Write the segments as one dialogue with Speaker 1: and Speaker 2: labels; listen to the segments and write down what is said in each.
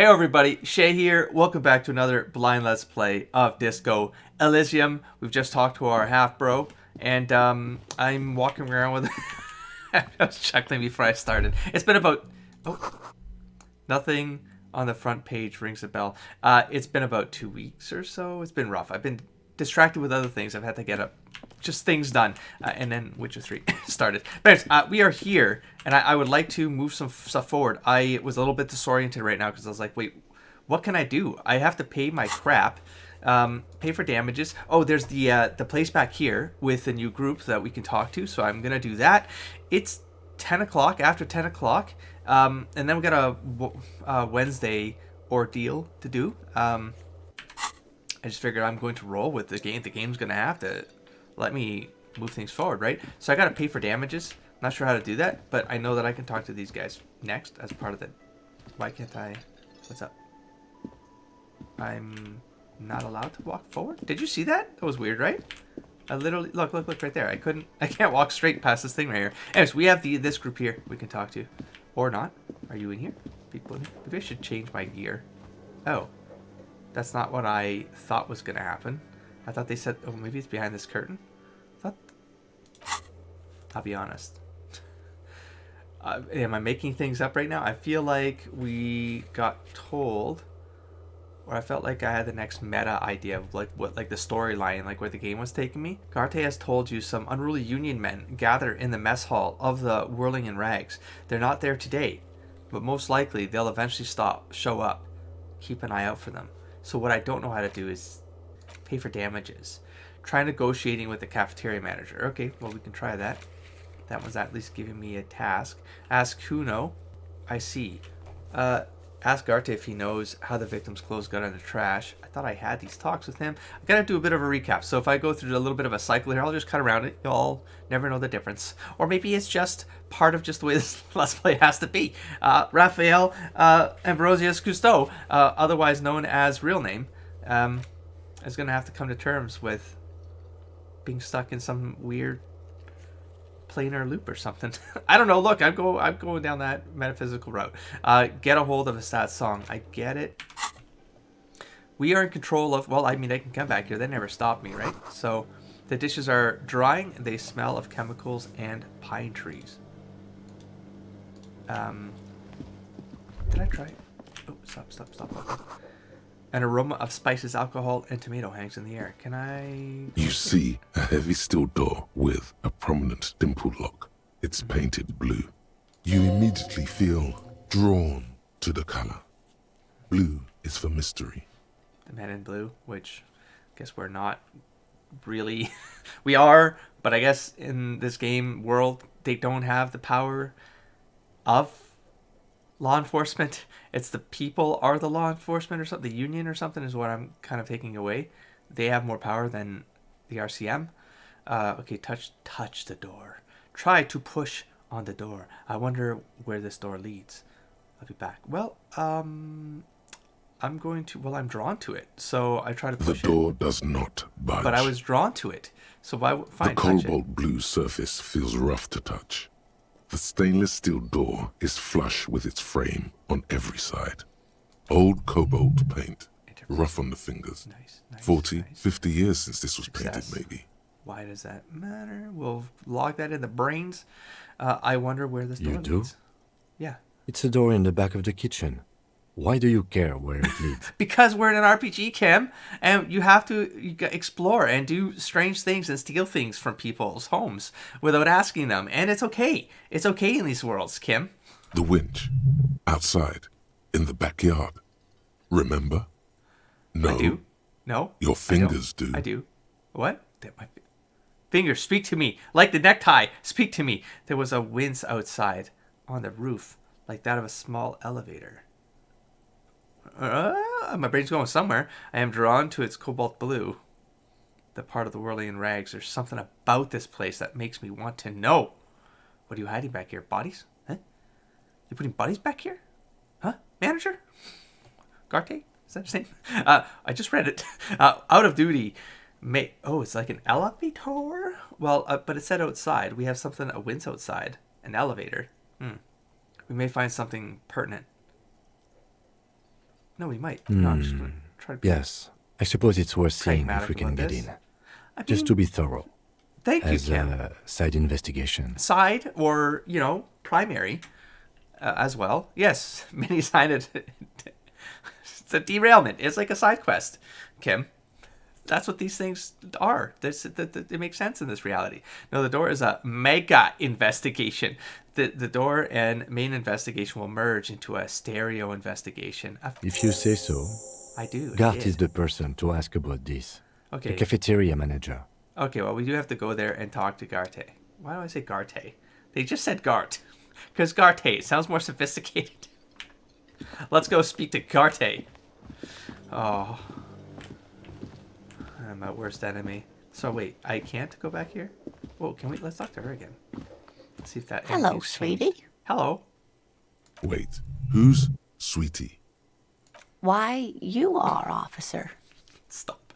Speaker 1: Hey everybody, Shay here. Welcome back to another blind let's play of Disco Elysium. We've just talked to our half bro, and I'm walking around with. I was chuckling before I started. It's been about nothing on the front page rings a bell. It's been about 2 weeks or so. It's been rough. I've been distracted with other things. I've had to get up, just things done, and then Witcher 3 started. But anyways, we are here, and I would like to move some stuff forward. I was a little bit disoriented right now because I was like, wait, what can I do? I have to pay my crap. Pay for damages. Oh, there's the place back here with a new group that we can talk to. So I'm gonna do that. It's 10 o'clock. After 10 o'clock, and then we got a Wednesday ordeal to do. I just figured I'm going to roll with the game. The game's gonna have to let me move things forward, right? So I gotta pay for damages. Not sure how to do that, but I know that I can talk to these guys next as part of the. Why can't I? What's up? I'm not allowed to walk forward. Did you see that? That was weird, right? I literally look right there. I can't walk straight past this thing right here. Anyways, we have this group here we can talk to, or not. Are you in here? People in here? Maybe I should change my gear. Oh, that's not what I thought was gonna happen. I thought they said, oh, maybe it's behind this curtain. I thought. I'll be honest. Am I making things up right now? I feel like we got told. Or I felt like I had the next meta idea of like the storyline, like where the game was taking me. Garte has told you some unruly Union men gather in the mess hall of the Whirling in Rags. They're not there today, but most likely they'll eventually show up. Keep an eye out for them. So what I don't know how to do is pay for damages. Try negotiating with the cafeteria manager. Okay, well we can try that. That was at least giving me a task. Ask Kuno. I see. Ask Garte if he knows how the victim's clothes got in the trash. I thought I had these talks with him. I gotta do a bit of a recap. So if I go through a little bit of a cycle here, I'll just cut around it. You'll never know the difference. Or maybe it's just part of just the way this Let's Play has to be. Raphael Ambrosius Cousteau, otherwise known as real name, is gonna have to come to terms with being stuck in some weird planar loop or something. I don't know. Look, I'm going down that metaphysical route. Get a hold of a sad song. I get it. We are in control of. Well, I mean, they can come back here. They never stop me, right? So the dishes are drying. They smell of chemicals and pine trees. Did I try? Oh, stop. An aroma of spices, alcohol, and tomato hangs in the air. Can I...
Speaker 2: You see a heavy steel door with a prominent dimple lock. It's painted blue. You immediately feel drawn to the color. Blue is for mystery.
Speaker 1: The man in blue, which I guess we're not really... we are, but I guess in this game world, they don't have the power of law enforcement. It's the people are the law enforcement or something. The union or something is what I'm kind of taking away. They have more power than the RCM. Okay, touch the door. Try to push on the door. I wonder where this door leads. I'll be back. Well, I'm drawn to it. So I try to push it.
Speaker 2: The door does not budge.
Speaker 1: But I was drawn to it. So fine,
Speaker 2: the cobalt blue surface feels rough to touch. The stainless steel door is flush with its frame on every side. Old cobalt paint, rough on the fingers.
Speaker 1: Nice.
Speaker 2: 50 years since this was painted, maybe.
Speaker 1: Why does that matter? We'll log that in the brains. I wonder where this door leads. Yeah.
Speaker 3: It's a door in the back of the kitchen. Why do you care where it leads?
Speaker 1: Because we're in an RPG, Kim, and you have to explore and do strange things and steal things from people's homes without asking them. And it's okay. It's okay in these worlds, Kim.
Speaker 2: The winch. Outside. In the backyard. Remember? No.
Speaker 1: I do. No.
Speaker 2: Your fingers do.
Speaker 1: I do. What? My fingers, speak to me. Like the necktie, speak to me. There was a winch outside on the roof, like that of a small elevator. My brain's going somewhere. I am drawn to its cobalt blue. The part of the Whirling in Rags. There's something about this place that makes me want to know. What are you hiding back here? Bodies? Huh? You putting bodies back here? Huh? Manager? Garte? Is that his name? I just read it. Out of duty. It's like an elevator? Well, but it said outside. We have something, a window outside. An elevator. We may find something pertinent. No, we might. No, I'm just gonna try to be
Speaker 3: Yes, I suppose it's worth seeing if
Speaker 1: pragmatic
Speaker 3: we can
Speaker 1: about
Speaker 3: get
Speaker 1: this.
Speaker 3: in.
Speaker 1: I
Speaker 3: Just
Speaker 1: mean,
Speaker 3: to be thorough,
Speaker 1: thank you,
Speaker 3: as
Speaker 1: Kim.
Speaker 3: a side investigation.
Speaker 1: Side or primary as well. Yes, mini side. It's a derailment. It's like a side quest, Kim. That's what these things are. It makes sense in this reality. No, the door is a mega investigation. The door and main investigation will merge into a stereo investigation.
Speaker 3: If you say so,
Speaker 1: I do. I
Speaker 3: Gart is
Speaker 1: did.
Speaker 3: the person to ask about this. The
Speaker 1: Okay.
Speaker 3: cafeteria manager.
Speaker 1: Okay, well, we do have to go there and talk to Garte. Why do I say Garte? They just said Gart. Because Garte sounds more sophisticated. Let's go speak to Garte. Oh. I'm my worst enemy. So wait, I can't go back here? Whoa, can we? Let's talk to her again. Let's see if that
Speaker 4: Hello,
Speaker 1: anything's changed.
Speaker 4: sweetie.
Speaker 1: Hello.
Speaker 2: Wait, who's Sweetie?
Speaker 4: Why, you are, officer.
Speaker 1: Stop.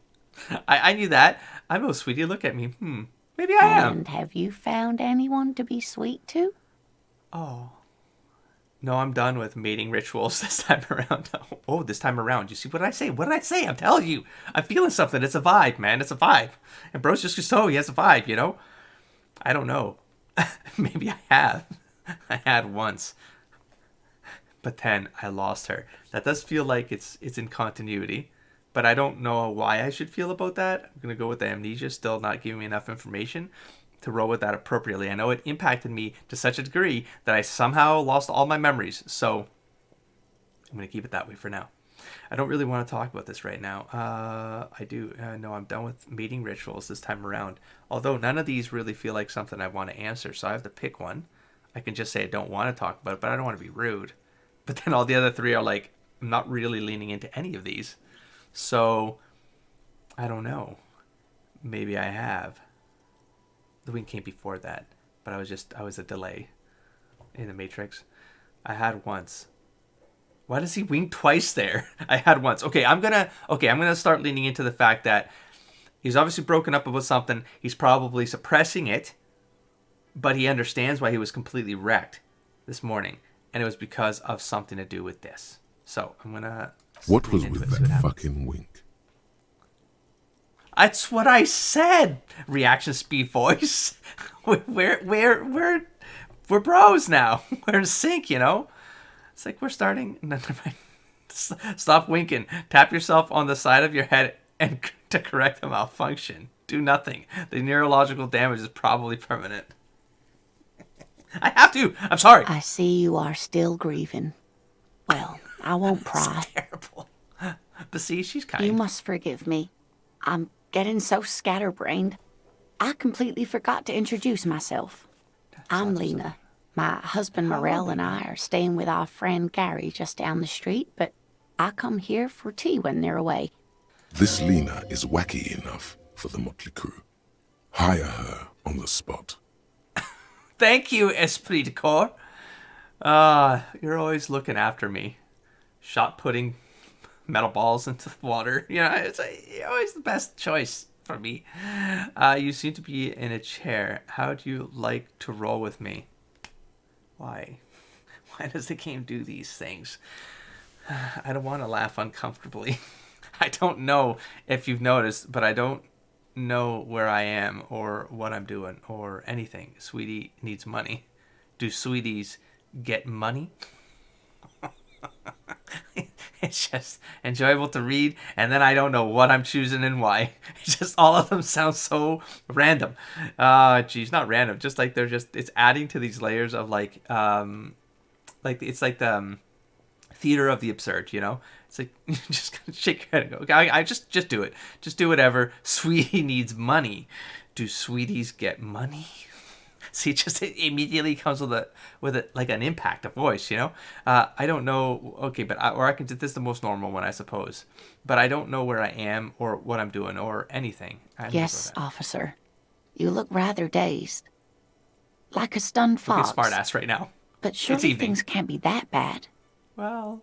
Speaker 1: I knew that. I know, sweetie. Look at me. Maybe I am.
Speaker 4: And have you found anyone to be sweet to?
Speaker 1: Oh. No, I'm done with mating rituals this time around. Oh, this time around. You see what did I say? What did I say? I'm telling you. I'm feeling something. It's a vibe, man. It's a vibe. And bro's just so he has a vibe, I don't know. Maybe I have. I had once. But then I lost her. That does feel like it's in continuity. But I don't know why I should feel about that. I'm going to go with the amnesia still not giving me enough information to roll with that appropriately. I know it impacted me to such a degree that I somehow lost all my memories. So I'm going to keep it that way for now. I don't really want to talk about this right now. I do. No, I'm done with mating rituals this time around. Although none of these really feel like something I want to answer. So I have to pick one. I can just say I don't want to talk about it, but I don't want to be rude. But then all the other three are like, I'm not really leaning into any of these. So, I don't know. Maybe I have. The wing came before that, but I was a delay in the Matrix. I had once. Why does he wink twice there? I had once. Okay, I'm gonna start leaning into the fact that he's obviously broken up about something. He's probably suppressing it, but he understands why he was completely wrecked this morning, and it was because of something to do with this. So I'm gonna.
Speaker 2: What was
Speaker 1: lean into
Speaker 2: with
Speaker 1: it, see what
Speaker 2: that
Speaker 1: happens.
Speaker 2: fucking wink?
Speaker 1: That's what I said. Reaction speed voice. We're bros now. We're in sync, It's like we're starting. No, never mind. Stop winking. Tap yourself on the side of your head and to correct the malfunction. Do nothing. The neurological damage is probably permanent. I have to. I'm sorry.
Speaker 4: I see you are still grieving. Well, I won't pry.
Speaker 1: Terrible. But see, she's kind.
Speaker 4: You must forgive me. I'm getting so scatterbrained. I completely forgot to introduce myself. I'm Lena. My husband Morel and I are staying with our friend Gary just down the street, but I come here for tea when they're away.
Speaker 2: This Lena is wacky enough for the Motley Crew. Hire her on the spot.
Speaker 1: Thank you, Esprit de Corps. You're always looking after me. Shot putting metal balls into the water. It's always the best choice for me. You seem to be in a chair. How do you like to roll with me? Why? Why does the game do these things? I don't want to laugh uncomfortably. I don't know if you've noticed, but I don't know where I am or what I'm doing or anything. Sweetie needs money. Do sweeties get money? It's just enjoyable to read, and then I don't know what I'm choosing and why. It's just all of them sound so random. Geez, not random. Just like it's adding to these layers of it's like the theater of the absurd. It's like you just gotta shake your head and go, okay, I just do it. Just do whatever. Sweetie needs money. Do sweeties get money? See, it immediately comes with it like an impact, a voice, I don't know. Okay, but I can. This is the most normal one, I suppose. But I don't know where I am or what I'm doing or anything.
Speaker 4: Yes, officer. You look rather dazed. Like a stunned fox.
Speaker 1: Look at smartass right now.
Speaker 4: But surely things can't be that bad.
Speaker 1: Well,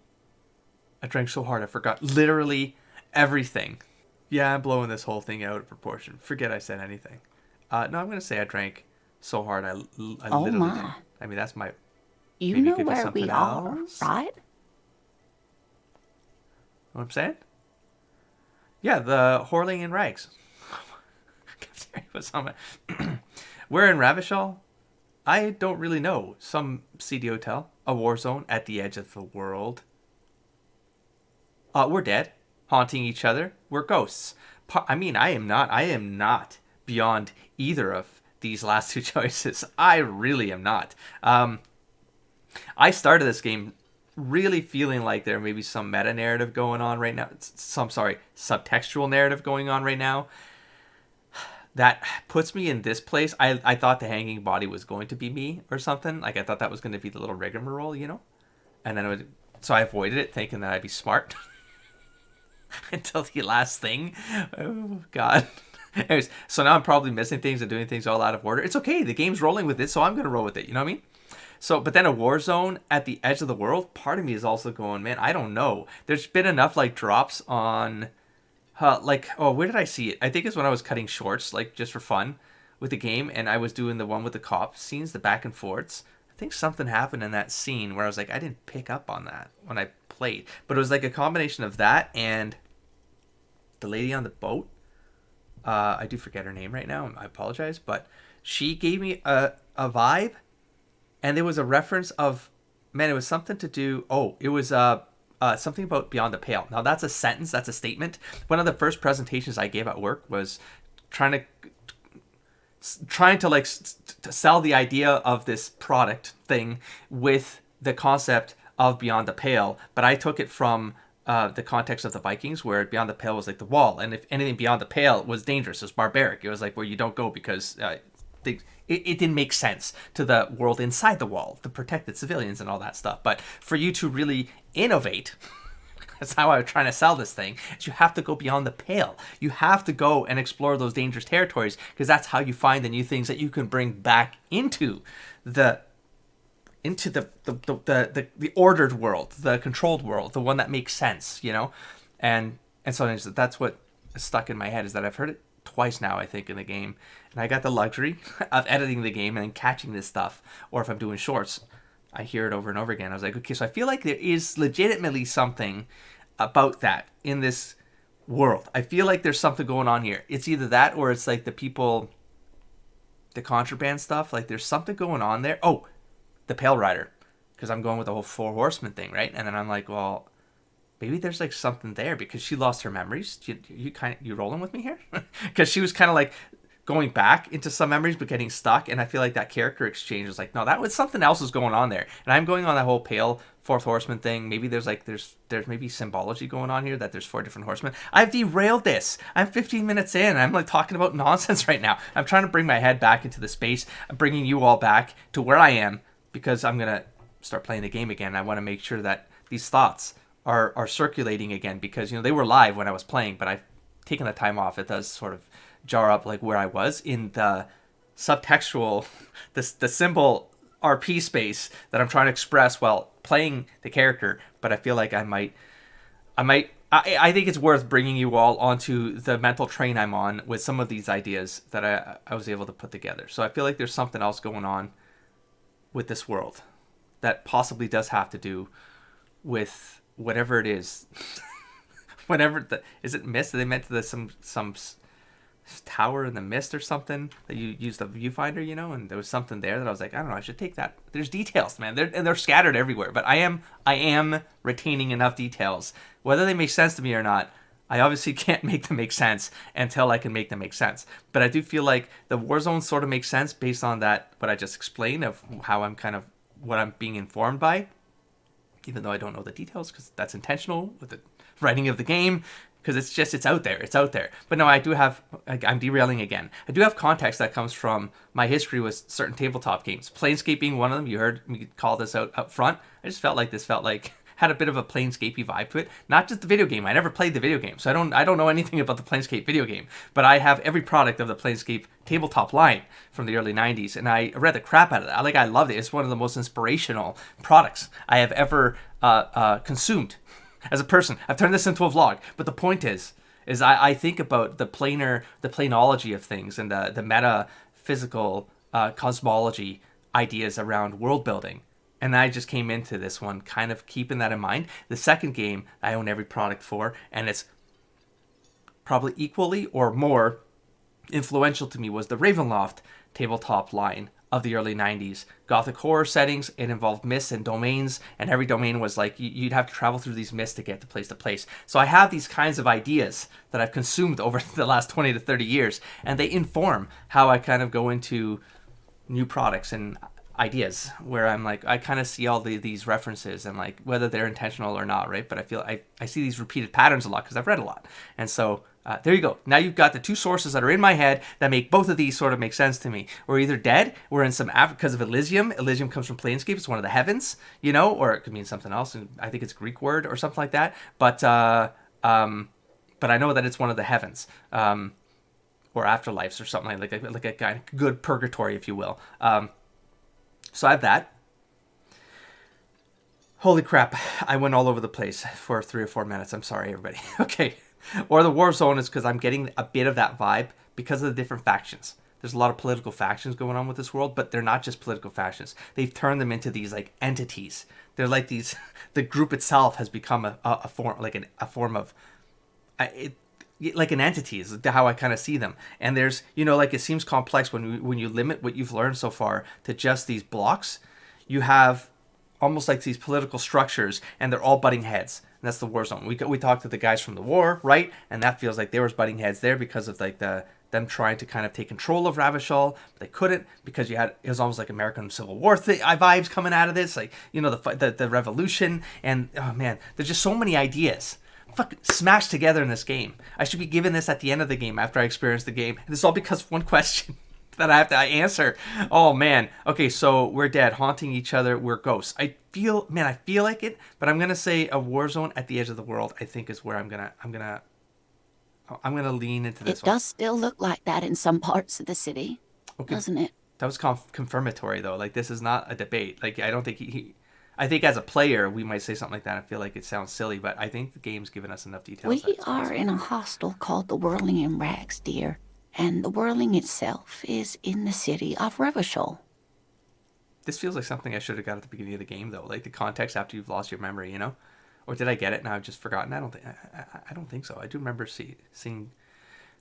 Speaker 1: I drank so hard I forgot literally everything. Yeah, I'm blowing this whole thing out of proportion. Forget I said anything. No, I'm going to say I drank so hard I literally
Speaker 4: my.
Speaker 1: did. I mean, that's my...
Speaker 4: You
Speaker 1: maybe
Speaker 4: know
Speaker 1: it could be
Speaker 4: where
Speaker 1: something
Speaker 4: we are,
Speaker 1: else?
Speaker 4: right?
Speaker 1: What I'm saying? Yeah, the Horling in Rags. Was on my... We're in Ravishal. I don't really know. Some seedy hotel, a war zone at the edge of the world. We're dead, haunting each other. We're ghosts. I mean, I am not beyond either of these last two choices. I really am not. I started this game really feeling like there may be some meta narrative going on right now. Subtextual narrative going on right now. That puts me in this place. I thought the hanging body was going to be me or something. Like, I thought that was going to be the little rigmarole, you know? And then so I avoided it, thinking that I'd be smart. Until the last thing. Oh, God. Anyways, so now I'm probably missing things and doing things all out of order. It's okay. The game's rolling with it, so I'm going to roll with it. You know what I mean? So, but then a war zone at the edge of the world, part of me is also going, man, I don't know. There's been enough, like, drops on... where did I see it? I think it's when I was cutting shorts, like, just for fun with the game, and I was doing the one with the cop scenes, the back and forths. I think something happened in that scene where I was like, I didn't pick up on that when I played. But it was like a combination of that and the lady on the boat. I do forget her name right now. I apologize. But she gave me a vibe, and there was a reference of, man, it was something to do... Oh, it was... something about Beyond the Pale. Now, that's a sentence. That's a statement. One of the first presentations I gave at work was trying to like to sell the idea of this product thing with the concept of Beyond the Pale. But I took it from the context of the Vikings, where Beyond the Pale was like the wall. And if anything beyond the pale was dangerous, it was barbaric. It was like where you don't go because... It didn't make sense to the world inside the wall to protect the civilians and all that stuff. But for you to really innovate, that's how I was trying to sell this thing, is you have to go beyond the pale. You have to go and explore those dangerous territories, because that's how you find the new things that you can bring back into the ordered world, the controlled world, the one that makes sense, you know? And so that's what stuck in my head, is that I've heard it twice now, I think, in the game. And I got the luxury of editing the game and then catching this stuff. Or if I'm doing shorts, I hear it over and over again. I was like, okay, so I feel like there is legitimately something about that in this world. I feel like there's something going on here. It's either that or it's like the contraband stuff. Like, there's something going on there. Oh, the Pale Rider. Because I'm going with the whole Four Horsemen thing, right? And then I'm like, well... maybe there's like something there, because she lost her memories. You rolling with me here? Because she was kind of like going back into some memories but getting stuck, and I feel like that character exchange was like, no, that was something else was going on there. And I'm going on that whole pale fourth horseman thing. Maybe there's maybe symbology going on here, that there's 4 different horsemen. I've derailed this. I'm 15 minutes in. I'm like talking about nonsense right now. I'm trying to bring my head back into the space. I'm bringing you all back to where I am, because I'm gonna start playing the game again. I want to make sure that these thoughts are circulating again, because, you know, they were live when I was playing, but I've taken the time off. It does sort of jar up like where I was in the subtextual, the symbol RP space that I'm trying to express while playing the character. But I feel like I think it's worth bringing you all onto the mental train I'm on with some of these ideas that I was able to put together. So I feel like there's something else going on with this world that possibly does have to do with whatever it is. Is it mist? They meant some tower in the mist or something that you use the viewfinder, you know? And there was something there that I was like, I don't know, I should take that. There's details, man. They're scattered everywhere, but I am retaining enough details. Whether they make sense to me or not, I obviously can't make them make sense until I can make them make sense. But I do feel like the Warzone sort of makes sense based on that, what I just explained of how what I'm being informed by. Even though I don't know the details, because that's intentional with the writing of the game, because it's out there. But no, I'm derailing again. I do have context that comes from my history with certain tabletop games. Planescape being one of them. You heard me call this out up front. I just felt like had a bit of a Planescape-y vibe to it. Not just the video game. I never played the video game, so I don't know anything about the Planescape video game. But I have every product of the Planescape tabletop line from the early 90s, and I read the crap out of it. I loved it. It's one of the most inspirational products I have ever consumed as a person. I've turned this into a vlog, but the point is I think about the planology of things and the metaphysical cosmology ideas around world building And I just came into this one kind of keeping that in mind. The second game I own every product for, and it's probably equally or more influential to me, was the Ravenloft tabletop line of the early 90s. Gothic horror settings, it involved myths and domains, and every domain was like, you'd have to travel through these myths to get to place to place. So I have these kinds of ideas that I've consumed over the last 20 to 30 years, and they inform how I kind of go into new products and ideas, where I'm like, I kind of see all these references, and like whether they're intentional or not, right? But I feel I see these repeated patterns a lot because I've read a lot. And so there you go. Now you've got the two sources that are in my head that make both of these sort of make sense to me. We're either dead, we're in some because of Elysium. Elysium comes from Planescape, it's one of the heavens, you know, or it could mean something else. And I think it's a Greek word or something like that. But I know that it's one of the heavens, or afterlives or something like a kind of good purgatory, if you will. So I have that. Holy crap, I went all over the place for 3 or 4 minutes. I'm sorry, everybody. Okay. Or the war zone is because I'm getting a bit of that vibe because of the different factions. There's a lot of political factions going on with this world, but they're not just political factions. They've turned them into these like entities. They're like these. The group itself has become a form, like a form of, like an entity is how I kind of see them. And there's, you know, like it seems complex when you limit what you've learned so far to just these blocks. You have almost like these political structures, and they're all butting heads. And that's the war zone. We talked to the guys from the war, right? And that feels like there was butting heads there because of like them trying to kind of take control of Ravachol, but they couldn't because it was almost like American Civil War vibes coming out of this, like, you know, the revolution. And oh man, there's just so many ideas fucking smashed together in this game. I should be given this at the end of the game after I experience the game. And this is all because of one question that I have to answer. Oh man. Okay, so we're dead, haunting each other. We're ghosts. I feel like it, but I'm gonna say a war zone at the edge of the world. I think is where I'm gonna lean into this.
Speaker 4: It does still look like that in some parts of the city,
Speaker 1: okay.
Speaker 4: Doesn't it?
Speaker 1: That was confirmatory though. Like this is not a debate. Like I don't think I think as a player we might say something like that. I feel like it sounds silly, but I think the game's given us enough details.
Speaker 4: We are in a hostel called the Whirling in Rags, dear. And the Whirling itself is in the city of Revachol.
Speaker 1: This feels like something I should have got at the beginning of the game, though. Like the context after you've lost your memory, you know? Or did I get it and I've just forgotten? I don't think so. I do remember seeing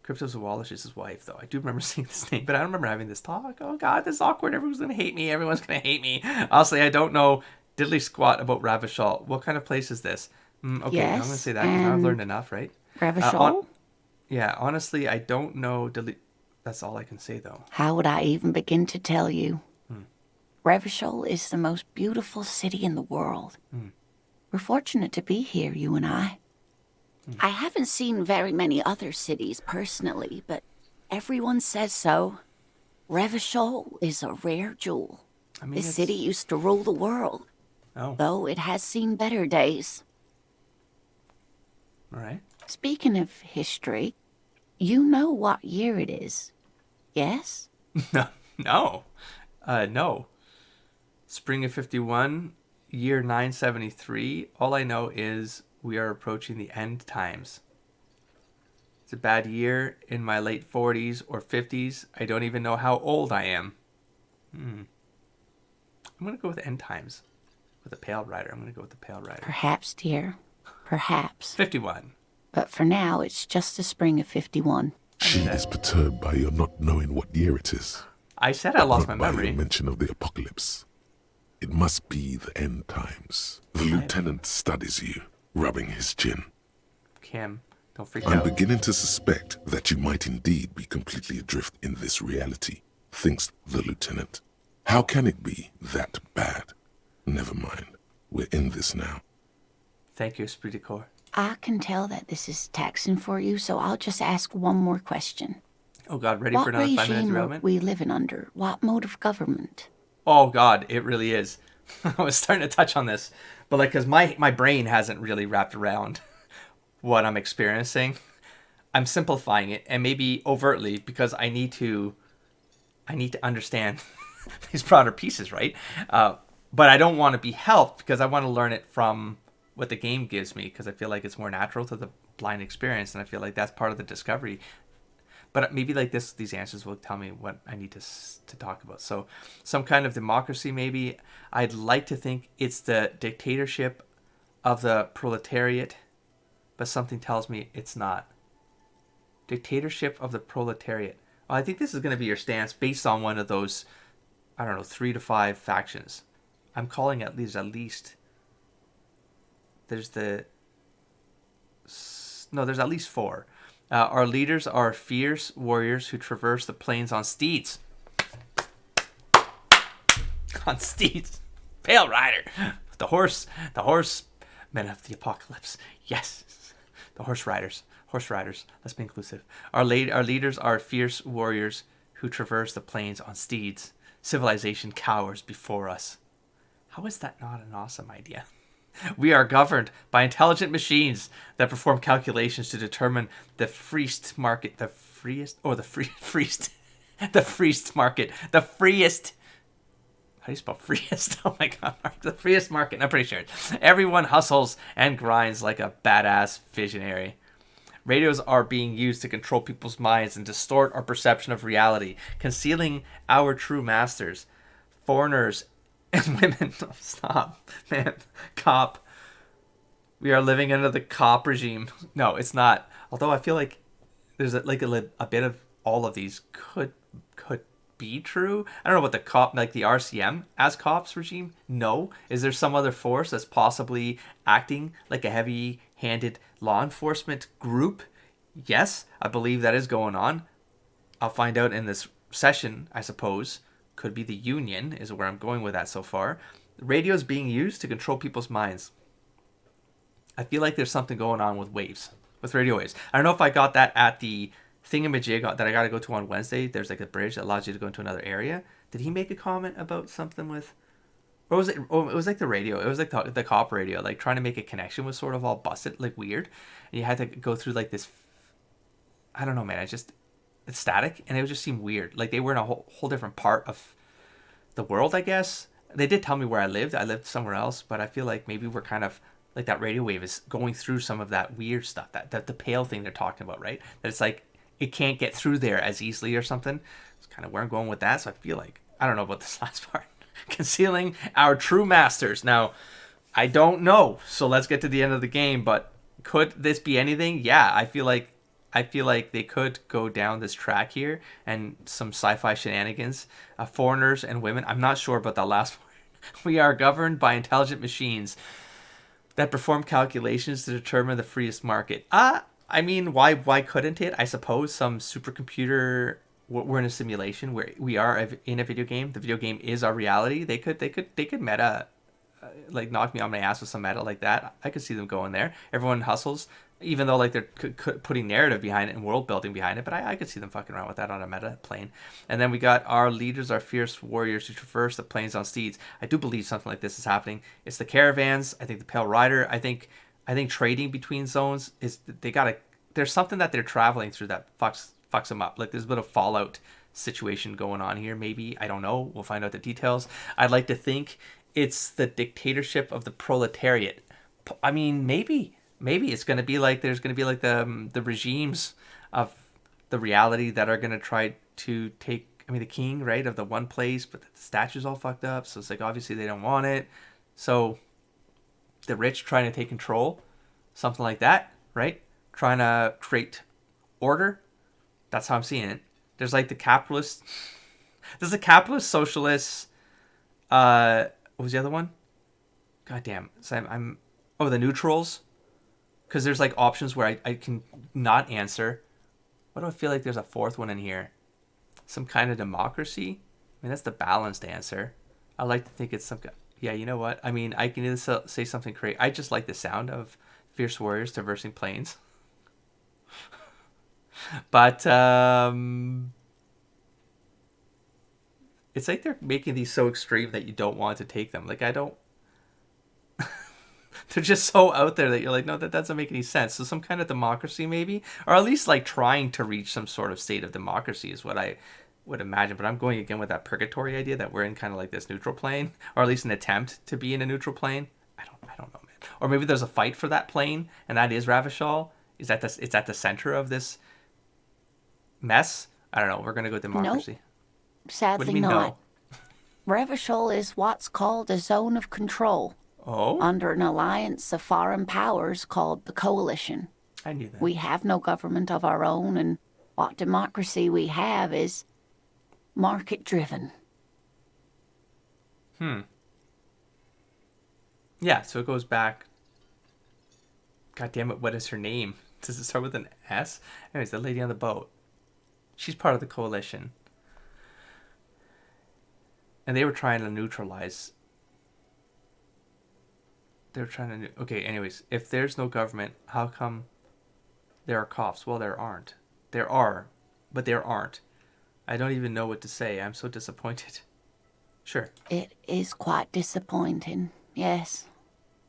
Speaker 1: Cryptozoologist's wife, though. I do remember seeing this name, but I don't remember having this talk. Oh, God, this is awkward. Everyone's going to hate me. Everyone's going to hate me. Honestly, I don't know diddly squat about Ravachol. What kind of place is this? Okay,
Speaker 4: yes,
Speaker 1: I'm going to say that because I've learned enough, right?
Speaker 4: Revachol?
Speaker 1: Yeah, honestly, I don't know. That's all I can say, though.
Speaker 4: How would I even begin to tell you? Revachol is the most beautiful city in the world. We're fortunate to be here, you and I. I haven't seen very many other cities personally, but everyone says so. Revachol is a rare jewel.
Speaker 1: I mean,
Speaker 4: This city used to rule the world, though it has seen better days.
Speaker 1: All right.
Speaker 4: Speaking of history, you know what year it is, yes?
Speaker 1: No. Spring of 51, year 973. All I know is we are approaching the end times. It's a bad year in my late 40s or 50s. I don't even know how old I am. I'm going to go with end times. With the Pale Rider. I'm going to go with the Pale Rider.
Speaker 4: Perhaps, dear. Perhaps.
Speaker 1: 51.
Speaker 4: But for now, it's just the spring of 51.
Speaker 2: She is perturbed by your not knowing what year it is.
Speaker 1: I said I lost my
Speaker 2: Not by
Speaker 1: memory.
Speaker 2: your mention of the apocalypse. It must be the end times. The lieutenant studies you, rubbing his chin.
Speaker 1: Kim, don't freak
Speaker 2: I'm
Speaker 1: out.
Speaker 2: beginning to suspect that you might indeed be completely adrift in this reality, thinks the lieutenant. How can it be that bad? Never mind. We're in this now.
Speaker 1: Thank you, Esprit de Corps.
Speaker 4: I can tell that this is taxing for you, so I'll just ask one more question.
Speaker 1: Oh, God, ready for
Speaker 4: What
Speaker 1: another 5 minutes
Speaker 4: regime are
Speaker 1: irrelevant?
Speaker 4: we living under? What mode of government?
Speaker 1: Oh, God, it really is. I was starting to touch on this. But, like, because my brain hasn't really wrapped around what I'm experiencing. I'm simplifying it, and maybe overtly, because I need to understand these broader pieces, right? But I don't want to be helped because I want to learn it from what the game gives me, because I feel like it's more natural to the blind experience, and I feel like that's part of the discovery. But maybe like these answers will tell me what I need to talk about. So some kind of democracy, maybe. I'd like to think it's the dictatorship of the proletariat, but something tells me it's not. Dictatorship of the proletariat. Well, I think this is going to be your stance based on one of those, I don't know, 3 to 5 factions. I'm calling at least. There's at least 4. Our leaders are fierce warriors who traverse the plains on steeds. On steeds. Pale Rider. The horsemen of the apocalypse. Yes. The horse riders. Let's be inclusive. Our leaders are fierce warriors who traverse the plains on steeds. Civilization cowers before us. How is that not an awesome idea? We are governed by intelligent machines that perform calculations to determine the freest market. The freest market. The freest. How do you spell freest? Oh my god. The freest market. I'm pretty sure. Everyone hustles and grinds like a badass visionary. Radios are being used to control people's minds and distort our perception of reality, concealing our true masters. Foreigners and women. Oh, stop, man. Cop. We are living under the cop regime. No, it's not. Although I feel like there's a bit of all of these could be true. I don't know about the cop, like the RCM as cops regime. No. Is there some other force that's possibly acting like a heavy-handed law enforcement group? Yes, I believe that is going on. I'll find out in this session, I suppose. Could be the Union is where I'm going with that so far. Radio is being used to control people's minds. I feel like there's something going on with radio waves. I don't know if I got that at the thingamajig that I got to go to on Wednesday. There's like a bridge that allows you to go into another area. Did he make a comment about something with... Or was it... Oh, it was like the radio. It was like the cop radio. Like trying to make a connection was sort of all busted, like weird. And you had to go through like this... I don't know, man. It's static. And it would just seem weird. Like they were in a whole different part of the world, I guess. They did tell me where I lived. I lived somewhere else. But I feel like maybe we're kind of... Like that radio wave is going through some of that weird stuff. That the pale thing they're talking about, right? That it's like... It can't get through there as easily or something. It's kind of where I'm going with that. So I feel like, I don't know about this last part. Concealing our true masters. Now, I don't know. So let's get to the end of the game. But could this be anything? Yeah, I feel like they could go down this track here. And some sci-fi shenanigans. Foreigners and women. I'm not sure about that last part. We are governed by intelligent machines that perform calculations to determine the freest market. I mean, why couldn't it? I suppose some supercomputer. We're in a simulation where we are in a video game. The video game is our reality. They could meta, like knock me on my ass with some meta like that. I could see them going there. Everyone hustles, even though like they're putting narrative behind it and world building behind it. But I could see them fucking around with that on a meta plane. And then we got our leaders, our fierce warriors who traverse the plains on steeds. I do believe something like this is happening. It's the caravans. I think the Pale Rider. I think trading between zones is there's something that they're traveling through that fucks them up. Like there's a bit of Fallout situation going on here. Maybe, I don't know. We'll find out the details. I'd like to think it's the dictatorship of the proletariat. I mean, maybe it's going to be like there's going to be like the regimes of the reality that are going to try to take. I mean, the king, right, of the one place, but the statue's all fucked up. So it's like obviously they don't want it. So the rich trying to take control, something like that, right? Trying to create order. That's how I'm seeing it. There's like the capitalist. There's the capitalist, socialist. What was the other one? God damn. So I'm the neutrals. Because there's like options where I can not answer. What do I feel like there's a fourth one in here? Some kind of democracy? I mean, that's the balanced answer. I like to think it's some... Yeah, you know what? I mean, I can either say something crazy. I just like the sound of fierce warriors traversing plains. But it's like they're making these so extreme that you don't want to take them. Like, I don't... They're just so out there that you're like, no, that doesn't make any sense. So some kind of democracy maybe? Or at least like trying to reach some sort of state of democracy is what I would imagine. But I'm going again with that purgatory idea that we're in kind of like this neutral plane. Or at least an attempt to be in a neutral plane. I don't know, man. Or maybe there's a fight for that plane, and that is Ravishal. It's at the center of this Mess? I don't know. We're gonna go democracy. What do you
Speaker 4: Sadly
Speaker 1: mean
Speaker 4: not.
Speaker 1: no?
Speaker 4: Revachol is what's called a zone of control
Speaker 1: Oh,
Speaker 4: under an alliance of foreign powers called the Coalition.
Speaker 1: I knew that.
Speaker 4: We have no government of our own, and what democracy we have is market-driven.
Speaker 1: Yeah, so it goes back. God damn it! What is her name? Does it start with an S? Anyways, the lady on the boat. She's part of the coalition, and they were trying to neutralize. They were trying to. Okay, anyways, if there's no government, how come there are cops? Well, there aren't. There are, but there aren't. I don't even know what to say. I'm so disappointed. Sure.
Speaker 4: It is quite disappointing, yes.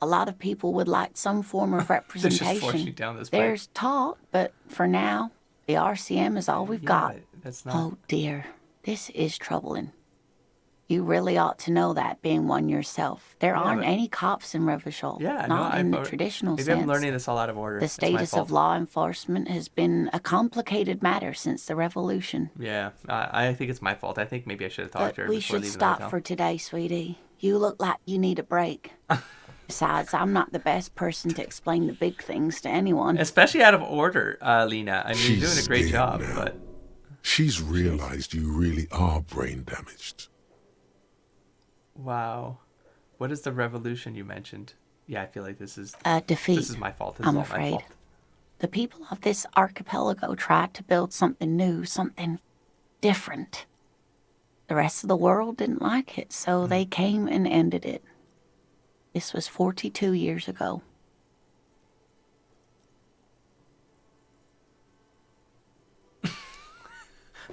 Speaker 4: A lot of people would like some form of
Speaker 1: They're just forcing
Speaker 4: representation.
Speaker 1: down this pipe.
Speaker 4: There's talk, but for now, the RCM is all we've got.
Speaker 1: But that's not.
Speaker 4: Oh dear, this is troubling. You really ought to know that, being one yourself. There aren't
Speaker 1: but-
Speaker 4: any cops in Revachol,
Speaker 1: Yeah,
Speaker 4: not
Speaker 1: no,
Speaker 4: in the
Speaker 1: I've-
Speaker 4: traditional
Speaker 1: Maybe
Speaker 4: sense.
Speaker 1: I'm learning this all out of order.
Speaker 4: The
Speaker 1: It's my
Speaker 4: status
Speaker 1: fault.
Speaker 4: of law enforcement has been a complicated matter since the revolution.
Speaker 1: Yeah, I think it's my fault. I think maybe I should have talked to
Speaker 4: But
Speaker 1: her
Speaker 4: we
Speaker 1: before
Speaker 4: should
Speaker 1: leaving the
Speaker 4: stop
Speaker 1: hotel.
Speaker 4: for today, sweetie. You look like you need a break. Besides, I'm not the best person to explain the big things to anyone.
Speaker 1: Especially out of order, Lena. I mean, you're doing
Speaker 2: She's
Speaker 1: a great
Speaker 2: scared
Speaker 1: job,
Speaker 2: now.
Speaker 1: but
Speaker 2: She's realized you really are brain damaged.
Speaker 1: wow. What is the revolution you mentioned? Yeah, I feel like this is
Speaker 4: Defeat.
Speaker 1: this is my fault. This
Speaker 4: I'm
Speaker 1: is all my
Speaker 4: afraid.
Speaker 1: fault.
Speaker 4: The people of this archipelago tried to build something new, something different. The rest of the world didn't like it, so they came and ended it. This was 42 years ago.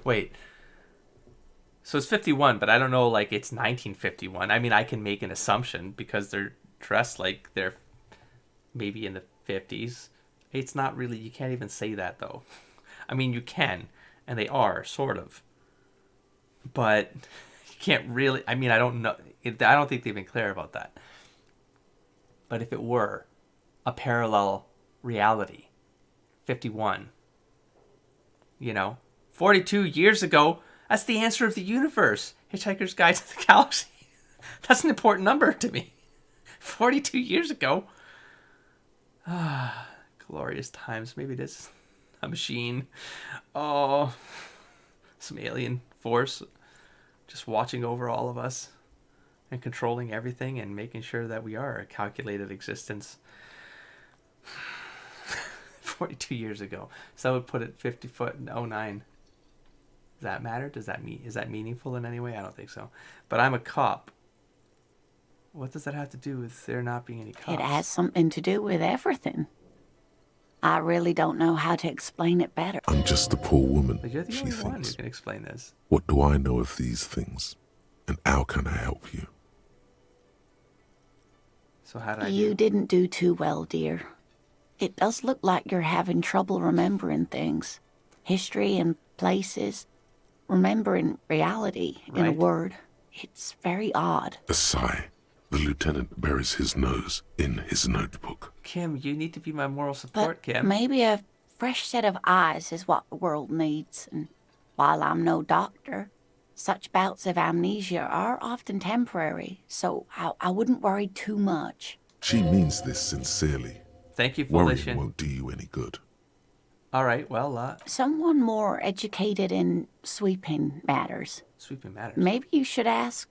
Speaker 1: Wait. So it's 51, but I don't know, like, it's 1951. I mean, I can make an assumption because they're dressed like they're maybe in the 50s. It's not really, you can't even say that, though. I mean, you can, and they are, sort of. But you can't really, I mean, I don't know. I don't think they've been clear about that. But if it were a parallel reality, 51, 42 years ago, that's the answer of the universe. Hitchhiker's Guide to the Galaxy. That's an important number to me. 42 years ago. Glorious times. Maybe it is a machine. Oh, some alien force just watching over all of us and controlling everything and making sure that we are a calculated existence. 42 years ago. So I would put it 50 foot in 09. Does that matter? Is that meaningful in any way? I don't think so. But I'm a cop. What does that have to do with there not being any cops?
Speaker 4: It has something to do with everything. I really don't know how to explain it better.
Speaker 2: I'm just a poor woman,
Speaker 1: But you're the
Speaker 2: she
Speaker 1: only one who
Speaker 2: thinks.
Speaker 1: can explain this.
Speaker 2: What do I know of these things? And how can I help you?
Speaker 1: So how did I
Speaker 4: You
Speaker 1: do?
Speaker 4: didn't do too well, dear. It does look like you're having trouble remembering things. History and places. Remembering reality, in a
Speaker 1: Right.
Speaker 4: word. It's very odd.
Speaker 2: A sigh. The lieutenant buries his nose in his notebook.
Speaker 1: Kim, you need to be my moral
Speaker 4: But
Speaker 1: support, Kim.
Speaker 4: maybe a fresh set of eyes is what the world needs. And while I'm no doctor, such bouts of amnesia are often temporary, so I wouldn't worry too much.
Speaker 2: She means this sincerely.
Speaker 1: Thank you,
Speaker 2: Worrying
Speaker 1: Felicia.
Speaker 2: won't do you any good.
Speaker 1: All right, well,
Speaker 4: Someone more educated in sweeping matters.
Speaker 1: sweeping matters.
Speaker 4: Maybe you should ask.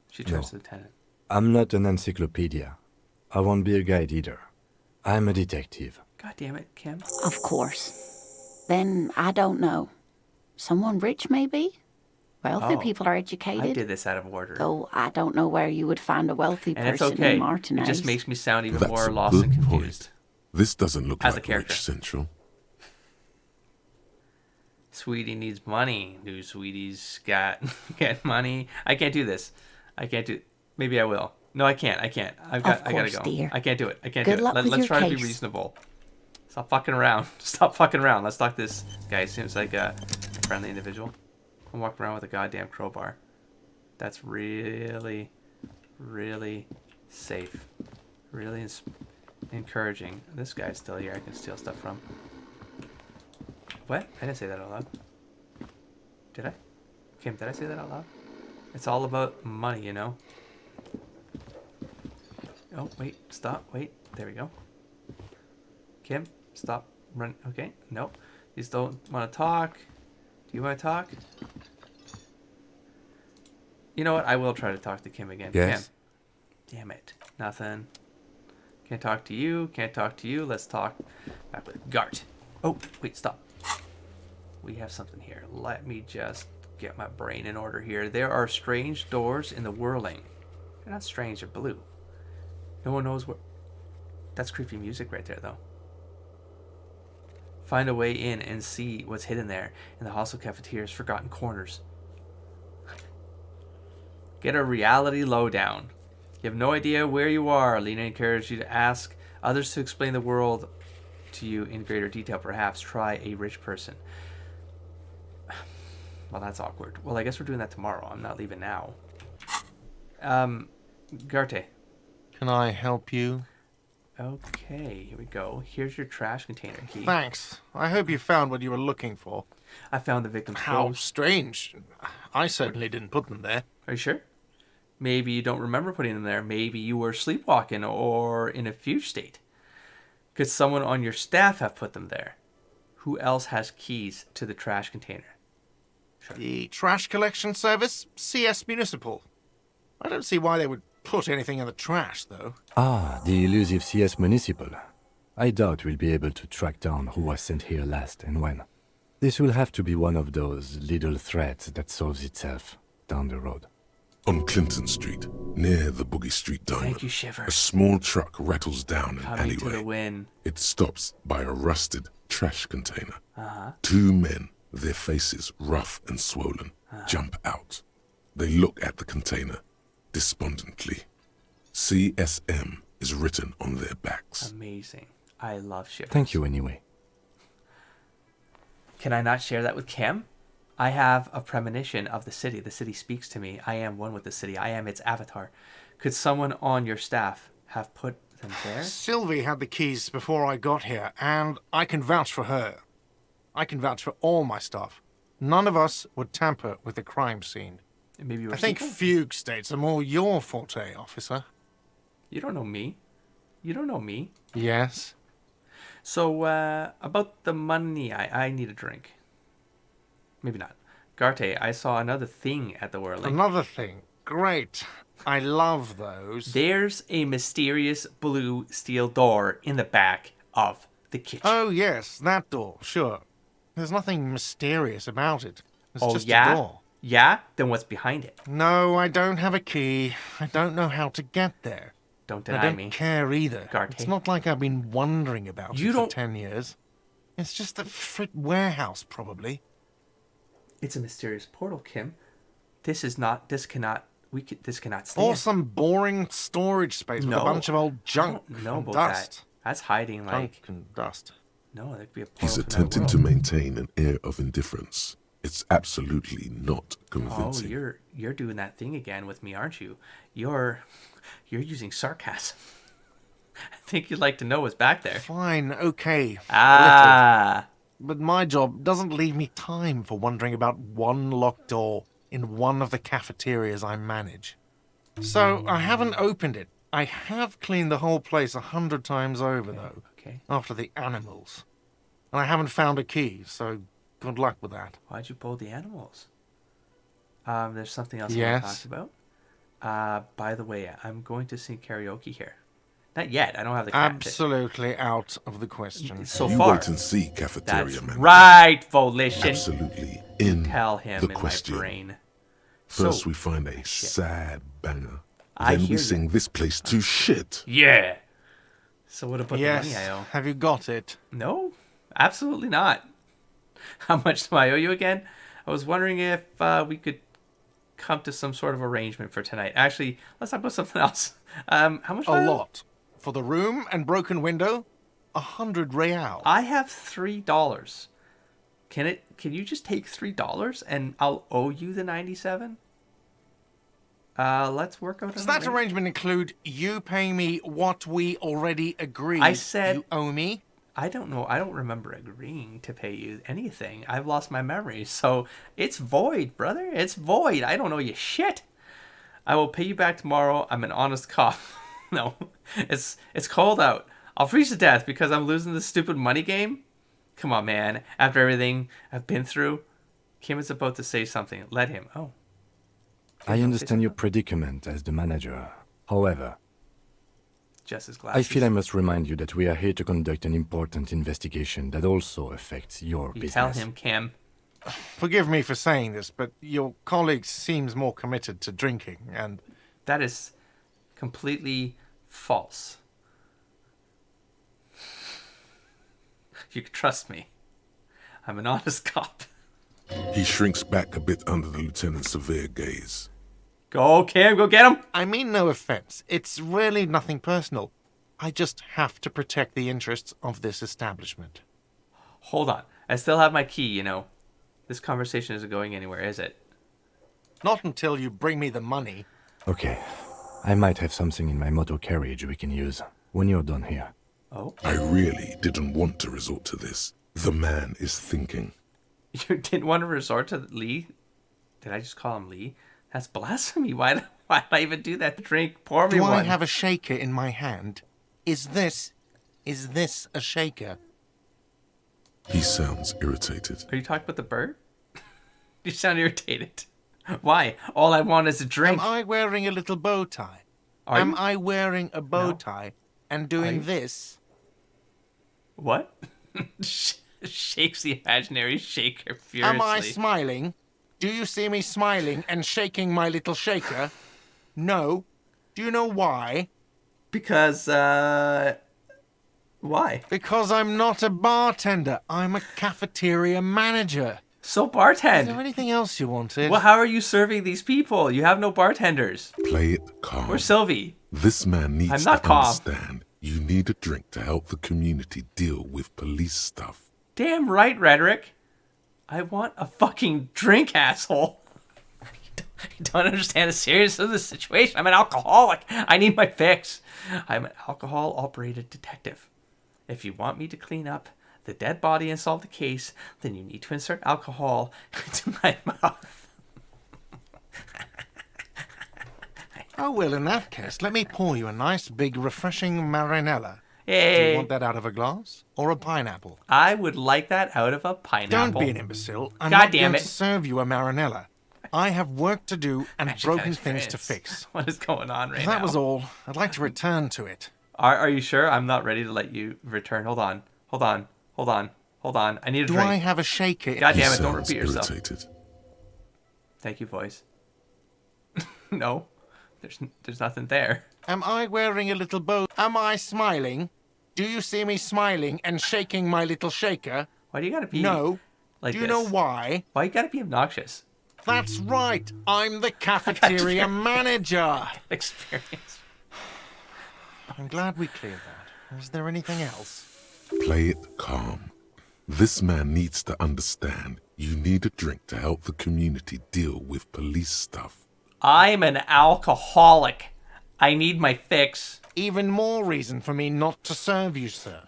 Speaker 1: She turns to the lieutenant.
Speaker 3: I'm not an encyclopedia. I won't be a guide either. I'm a detective.
Speaker 1: God damn it, Kim.
Speaker 4: Of course. Then I don't know. Someone rich, maybe? Wealthy
Speaker 1: Oh,
Speaker 4: people are
Speaker 1: I
Speaker 4: educated.
Speaker 1: did this out of order.
Speaker 4: Though I don't know where you would find a wealthy
Speaker 1: And it's
Speaker 4: person
Speaker 1: okay.
Speaker 4: in
Speaker 1: It
Speaker 4: Martinez.
Speaker 1: just makes me sound even
Speaker 2: That's
Speaker 1: more
Speaker 2: a
Speaker 1: lost and
Speaker 2: good
Speaker 1: confused.
Speaker 2: point. This doesn't look
Speaker 1: As a
Speaker 2: like
Speaker 1: character.
Speaker 2: Rich Central.
Speaker 1: Sweetie needs money. New sweeties got get money. I can't do this. I can't do. Maybe I will. No, I can't. I can't. I gotta
Speaker 4: course,
Speaker 1: go.
Speaker 4: dear.
Speaker 1: I can't do it. I can't
Speaker 4: Good
Speaker 1: do it.
Speaker 4: luck with
Speaker 1: Let's
Speaker 4: your
Speaker 1: try to be
Speaker 4: case.
Speaker 1: reasonable. Stop fucking around. Stop fucking around. Let's talk this guy. Seems like a friendly individual. I'm walking around with a goddamn crowbar. That's really, really safe. Really encouraging. This guy's still here. I can steal stuff from. What? I didn't say that out loud. Did I? Kim, did I say that out loud? It's all about money, you know? Oh, wait. Stop. Wait. There we go. Kim, stop. Run. Okay. Nope. You just don't want to talk. Do you want to talk? You know what? I will try to talk to Kim again.
Speaker 3: Yes?
Speaker 1: Kim. Damn it. Nothing. Can't talk to you. Can't talk to you. Let's talk back with Gart. Oh, wait. Stop. We have something here. Let me just get my brain in order here. There are strange doors in the whirling. They're not strange. They're blue. No one knows what... That's creepy music right there, though. Find a way in and see what's hidden there in the hostel cafeteria's forgotten corners. Get a reality lowdown. You have no idea where you are. Lena encouraged you to ask others to explain the world to you in greater detail. Perhaps try a rich person. Well, that's awkward. Well, I guess we're doing that tomorrow. I'm not leaving now. Garte.
Speaker 5: Can I help you?
Speaker 1: Okay, here we go. Here's your trash container key.
Speaker 5: Thanks. I hope you found what you were looking for.
Speaker 1: I found the victim's
Speaker 5: How
Speaker 1: clothes.
Speaker 5: strange. I certainly didn't put them there.
Speaker 1: Are you sure? Maybe you don't remember putting them there. Maybe you were sleepwalking or in a fugue state. Could someone on your staff have put them there? Who else has keys to the trash container? Sure.
Speaker 5: The trash collection service? CS Municipal. I don't see why they would put anything in the trash, though.
Speaker 3: Ah, the elusive CS Municipal. I doubt we'll be able to track down who was sent here last and when. This will have to be one of those little threats that solves itself down the road.
Speaker 2: On Clinton Street, near the Boogie Street Diner,
Speaker 1: Thank you, Shiver.
Speaker 2: a small truck rattles down an
Speaker 1: Coming to the
Speaker 2: alleyway.
Speaker 1: win.
Speaker 2: It stops by a rusted trash container.
Speaker 1: Uh-huh.
Speaker 2: Two men, their faces rough and swollen, jump out. They look at the container despondently. CSM is written on their backs.
Speaker 1: Amazing. I love Shiver.
Speaker 3: Thank you anyway.
Speaker 1: Can I not share that with Kim? I have a premonition of the city. The city speaks to me. I am one with the city. I am its avatar. Could someone on your staff have put them there?
Speaker 5: Sylvie had the keys before I got here, and I can vouch for her. I can vouch for all my staff. None of us would tamper with the crime scene.
Speaker 1: Maybe you were
Speaker 5: I think
Speaker 1: sleeping?
Speaker 5: fugue states are more your forte, officer.
Speaker 1: You don't know me. You don't know me.
Speaker 5: Yes.
Speaker 1: So, about the money, I need a drink. Maybe not. Garte, I saw another thing at the whirling.
Speaker 5: Another thing. Great. I love those.
Speaker 1: There's a mysterious blue steel door in the back of the kitchen.
Speaker 5: Oh, yes, that door, sure. There's nothing mysterious about it. It's
Speaker 1: Oh,
Speaker 5: just
Speaker 1: yeah?
Speaker 5: a door.
Speaker 1: Yeah? Then what's behind it?
Speaker 5: No, I don't have a key. I don't know how to get there.
Speaker 1: Don't
Speaker 5: I
Speaker 1: deny
Speaker 5: don't
Speaker 1: me.
Speaker 5: care either.
Speaker 1: Garte.
Speaker 5: It's not like I've been wondering about
Speaker 1: You
Speaker 5: it
Speaker 1: don't-
Speaker 5: for 10 years. It's just a frit warehouse, probably.
Speaker 1: It's a mysterious portal, Kim. This cannot stand.
Speaker 5: Or some boring storage space with
Speaker 1: No.
Speaker 5: a bunch of old
Speaker 1: I
Speaker 5: junk
Speaker 1: don't know
Speaker 5: and
Speaker 1: about
Speaker 5: dust.
Speaker 1: that. That's hiding like...
Speaker 5: Junk and dust.
Speaker 1: No, that could be a portal
Speaker 2: He's
Speaker 1: to another
Speaker 2: attempting to
Speaker 1: world.
Speaker 2: maintain an air of indifference. It's absolutely not
Speaker 1: Oh,
Speaker 2: convincing.
Speaker 1: you're doing that thing again with me, aren't you? You're using sarcasm. I think you'd like to know what's back there.
Speaker 5: Fine, okay.
Speaker 1: Ah,
Speaker 5: But my job doesn't leave me time for wondering about one locked door in one of the cafeterias I manage. So I haven't opened it. I have cleaned the whole place 100 times over, though,
Speaker 1: okay.
Speaker 5: after the animals. And I haven't found a key, so good luck with that.
Speaker 1: Why'd you pull the animals? There's something else I
Speaker 5: Yes?
Speaker 1: want to talk about. By the way, I'm going to sing karaoke here. Not yet. I don't have the cat.
Speaker 5: Absolutely out of the question.
Speaker 1: So
Speaker 2: you
Speaker 1: far.
Speaker 2: wait and see, cafeteria
Speaker 1: That's
Speaker 2: man.
Speaker 1: right, Volition.
Speaker 2: Absolutely in
Speaker 1: Tell him
Speaker 2: the
Speaker 1: in
Speaker 2: question.
Speaker 1: my brain.
Speaker 2: First
Speaker 1: So-
Speaker 2: we find a sad banger.
Speaker 1: I
Speaker 2: Then we
Speaker 1: hear
Speaker 2: sing this place to shit.
Speaker 1: Yeah. So what about the
Speaker 5: Yes,
Speaker 1: money I owe?
Speaker 5: have you got it?
Speaker 1: No, absolutely not. How much do I owe you again? I was wondering if we could come to some sort of arrangement for tonight. Actually, let's talk about something else. How much do I
Speaker 5: A
Speaker 1: owe?
Speaker 5: lot. For the room and broken window, 100 real.
Speaker 1: I have $3. Can you just take $3 and I'll owe you the 97? Let's work out.
Speaker 5: Does
Speaker 1: an
Speaker 5: that
Speaker 1: arrangement.
Speaker 5: arrangement include you paying me what we already agreed
Speaker 1: I said-
Speaker 5: you owe me?
Speaker 1: I don't know. I don't remember agreeing to pay you anything. I've lost my memory. So it's void, brother. It's void. I don't know you shit. I will pay you back tomorrow. I'm an honest cop. No, it's cold out. I'll freeze to death because I'm losing this stupid money game. Come on, man. After everything I've been through, Kim is about to say something. Let him. Oh.
Speaker 3: I understand your predicament as the manager. However,
Speaker 1: Just his
Speaker 3: I
Speaker 1: glasses.
Speaker 3: feel I must remind you that we are here to conduct an important investigation that also affects your
Speaker 1: You
Speaker 3: business.
Speaker 1: tell him, Kim.
Speaker 5: Forgive me for saying this, but your colleague seems more committed to drinking, and
Speaker 1: That is completely false. You can trust me. I'm an honest cop.
Speaker 2: He shrinks back a bit under the lieutenant's severe gaze.
Speaker 1: Go, Kim. Go get him.
Speaker 5: I mean no offense. It's really nothing personal. I just have to protect the interests of this establishment.
Speaker 1: Hold on. I still have my key, you know. This conversation isn't going anywhere, is it?
Speaker 5: Not until you bring me the money.
Speaker 3: Okay. I might have something in my motor carriage we can use when you're done here.
Speaker 1: Oh?
Speaker 2: I really didn't want to resort to this. The man is thinking.
Speaker 1: You didn't want to resort to Lee? Did I just call him Lee? That's blasphemy. Why did I even do that? Drink, pour me
Speaker 5: Do
Speaker 1: one.
Speaker 5: I have a shaker in my hand? Is this a shaker?
Speaker 2: He sounds irritated.
Speaker 1: Are you talking about the bird? You sound irritated. Why? All I want is a drink.
Speaker 5: Am I wearing a little bow tie?
Speaker 1: Are you?
Speaker 5: I wearing a bow
Speaker 1: No.
Speaker 5: tie and
Speaker 1: Are
Speaker 5: doing
Speaker 1: you?
Speaker 5: this?
Speaker 1: What? Shakes the imaginary shaker furiously.
Speaker 5: Am I smiling? Do you see me smiling and shaking my little shaker? No. Do you know why?
Speaker 1: Because, why?
Speaker 5: Because I'm not a bartender. I'm a cafeteria manager.
Speaker 1: So
Speaker 5: Is there
Speaker 1: bartend.
Speaker 5: anything else you wanted?
Speaker 1: Well, how are you serving these people? You have no bartenders.
Speaker 2: Play it calm.
Speaker 1: Where's Sylvie?
Speaker 2: This man needs
Speaker 1: I'm not
Speaker 2: to
Speaker 1: calm.
Speaker 2: understand. You need a drink to help the community deal with police stuff.
Speaker 1: Damn right, Rhetoric. I want a fucking drink, asshole. You don't understand the seriousness of the situation. I'm an alcoholic. I need my fix. I'm an alcohol-operated detective. If you want me to clean up the dead body and solve the case, then you need to insert alcohol into my mouth.
Speaker 5: Oh, well, in that case, let me pour you a nice, big, refreshing marinella. Do
Speaker 1: Hey,
Speaker 5: you want that out of a glass or a pineapple?
Speaker 1: I would like that out of a pineapple.
Speaker 5: Don't be an imbecile. I'm
Speaker 1: God
Speaker 5: not
Speaker 1: damn
Speaker 5: going
Speaker 1: it.
Speaker 5: to serve you a marinella. I have work to do and
Speaker 1: Actually got
Speaker 5: broken things to
Speaker 1: experience.
Speaker 5: fix.
Speaker 1: What is going on right
Speaker 5: If
Speaker 1: now?
Speaker 5: that was all, I'd like to return to it.
Speaker 1: Are you sure? I'm not ready to let you return. Hold on. I need a
Speaker 5: Do
Speaker 1: drink.
Speaker 5: I have a shaker?
Speaker 1: God
Speaker 2: He
Speaker 1: damn it, don't
Speaker 2: sounds
Speaker 1: repeat yourself.
Speaker 2: irritated.
Speaker 1: Thank you, voice. No, there's nothing there.
Speaker 5: Am I wearing a little bow? Am I smiling? Do you see me smiling and shaking my little shaker?
Speaker 1: Why do you gotta be
Speaker 5: No.
Speaker 1: like
Speaker 5: Do you
Speaker 1: this?
Speaker 5: know why?
Speaker 1: Why you gotta be obnoxious?
Speaker 5: That's right. I'm the cafeteria manager.
Speaker 1: Experience.
Speaker 5: I'm glad we cleared that. Is there anything else?
Speaker 2: Play it calm. This man needs to understand. You need a drink to help the community deal with police stuff.
Speaker 1: I'm an alcoholic. I need my fix.
Speaker 5: Even more reason for me not to serve you, sir.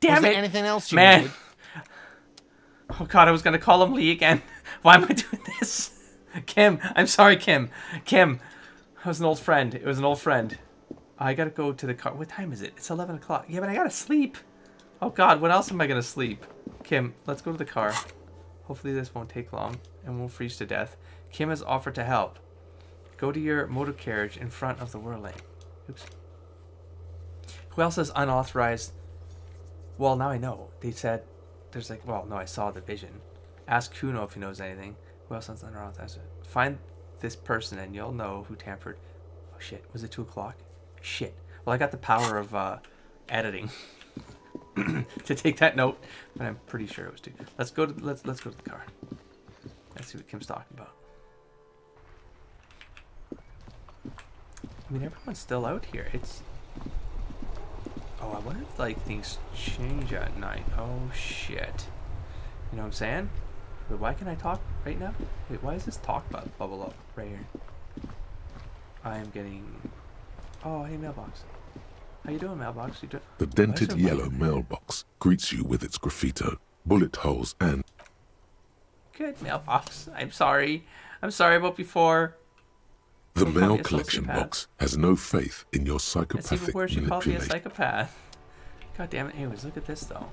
Speaker 1: Damn
Speaker 5: Was there
Speaker 1: it,
Speaker 5: anything else you
Speaker 1: man.
Speaker 5: needed?
Speaker 1: Oh God, I was gonna call him Lee again. Why am I doing this? Kim, I'm sorry, Kim. Kim, it was an old friend. I gotta go to the car. What time is it? It's 11 o'clock. Yeah, but I gotta sleep. Oh God, when else am I gonna sleep? Kim, let's go to the car. Hopefully this won't take long and won't freeze to death. Kim has offered to help. Go to your motor carriage in front of the whirling. Oops. Who else is unauthorized? Well, now I know. They said there's like, well, no, I saw the vision. Ask Kuno if he knows anything. Who else is unauthorized? Find this person and you'll know who tampered. Oh shit, was it 2 o'clock? Shit. Well, I got the power of editing to take that note, but I'm pretty sure it was 2. Let's go to the car. Let's see what Kim's talking about. I mean, everyone's still out here. It's. Oh, I wonder if like things change at night. Oh shit. You know what I'm saying? Wait, why can I talk right now? Wait, why is this talk bubble up right here? I am getting. Oh, hey, mailbox. How you doing, mailbox? You
Speaker 2: The dented yellow mailbox greets you with its graffito, bullet holes, and...
Speaker 1: Good, mailbox. I'm sorry. I'm sorry about before.
Speaker 2: The
Speaker 1: Don't call me
Speaker 2: mail
Speaker 1: a
Speaker 2: collection
Speaker 1: sociopath.
Speaker 2: box has no faith in your
Speaker 1: It's even
Speaker 2: psychopathic
Speaker 1: worse. You called me a
Speaker 2: manipulation.
Speaker 1: psychopath. God damn it. Anyways, look at this, though.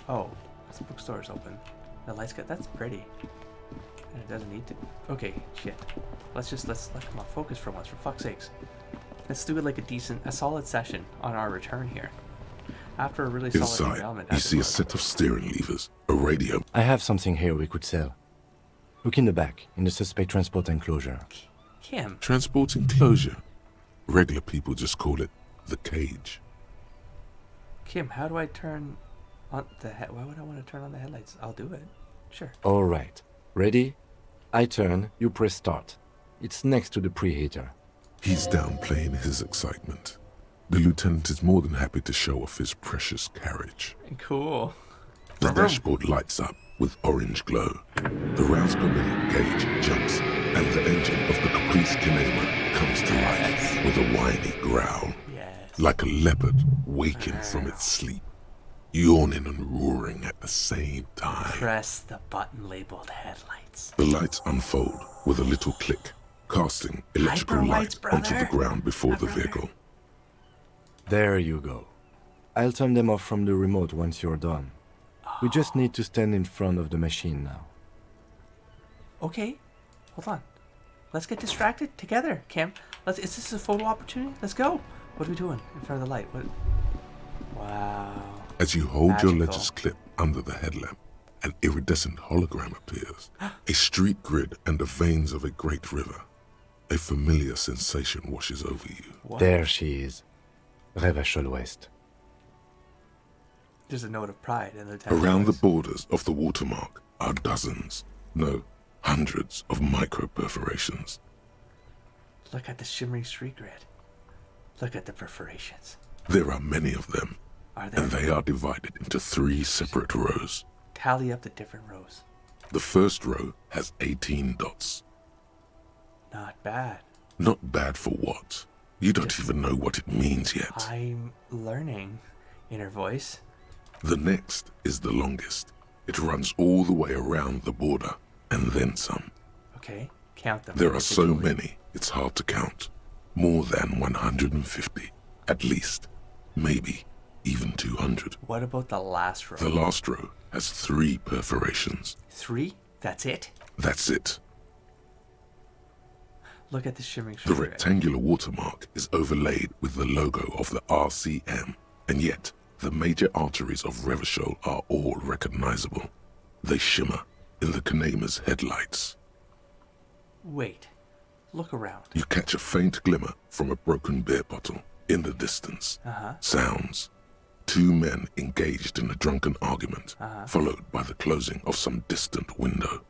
Speaker 1: Oh, this bookstore's open. The lights got... That's pretty. And it doesn't need to... Okay, shit. Let's come on, focus for once, for fuck's sakes. Let's do it like a solid session on our return here. After a really solid
Speaker 2: Inside,
Speaker 1: derailment.
Speaker 2: you
Speaker 1: as it
Speaker 2: see a
Speaker 1: was.
Speaker 2: set of steering levers, a radio.
Speaker 3: I have something here we could sell. Look in the back, in the suspect transport enclosure.
Speaker 1: Kim.
Speaker 2: Transport enclosure. Regular people just call it the cage.
Speaker 1: Kim, how do I turn on the head? Why would I want to turn on the headlights? I'll do it. Sure.
Speaker 3: All right. Ready? I turn, you press start. It's next to the preheater.
Speaker 2: He's downplaying his excitement. The lieutenant is more than happy to show off his precious carriage.
Speaker 1: Cool.
Speaker 2: The dashboard lights up with orange glow. The rounds per minute gauge jumps, and the engine of the Caprice Kinema comes to life with a whiny growl,
Speaker 1: Yes.
Speaker 2: like a leopard waking from its sleep, yawning and roaring at the same time.
Speaker 1: Press the button labeled headlights.
Speaker 2: The lights unfold with a little click, casting electrical
Speaker 1: Hyperlights,
Speaker 2: light onto the
Speaker 1: brother.
Speaker 2: ground before the
Speaker 1: brother.
Speaker 2: vehicle.
Speaker 3: There you go. I'll turn them off from the remote once you're done. We just need to stand in front of the machine now.
Speaker 1: Okay. Hold on. Let's get distracted together, Kim. Is this a photo opportunity? Let's go. What are we doing in front of the light? What? Wow.
Speaker 2: As you hold your
Speaker 1: Magical.
Speaker 2: letters clip under the headlamp, an iridescent hologram appears. A street grid and the veins of a great river. A familiar sensation washes over you.
Speaker 1: What?
Speaker 3: There she is. Revachol West.
Speaker 1: There's a note of pride in the text.
Speaker 2: Around the borders of the watermark are dozens, no, hundreds of micro-perforations.
Speaker 1: Look at the shimmering street grid. Look at the perforations.
Speaker 2: There are many of them,
Speaker 1: Are there?
Speaker 2: and they are divided into 3 separate rows.
Speaker 1: Tally up the different rows.
Speaker 2: The first row has 18 dots.
Speaker 1: Not bad.
Speaker 2: Not bad for what? You don't even know what it means yet.
Speaker 1: I'm learning. Inner voice.
Speaker 2: The next is the longest. It runs all the way around the border, and then some.
Speaker 1: Okay. Count them.
Speaker 2: There are so
Speaker 1: individually.
Speaker 2: many, it's hard to count. More than 150, at least. Maybe even 200.
Speaker 1: What about the last row?
Speaker 2: The last row has 3 perforations.
Speaker 1: 3? That's it?
Speaker 2: That's it.
Speaker 1: Look at the shimmering
Speaker 2: The
Speaker 1: street grid.
Speaker 2: rectangular watermark is overlaid with the logo of the RCM, and yet the major arteries of Revachol are all recognizable. They shimmer in the Kinema's headlights.
Speaker 1: Wait. Look around.
Speaker 2: You catch a faint glimmer from a broken beer bottle in the distance.
Speaker 1: Uh-huh.
Speaker 2: Sounds. 2 men engaged in a drunken argument, followed by the closing of some distant window.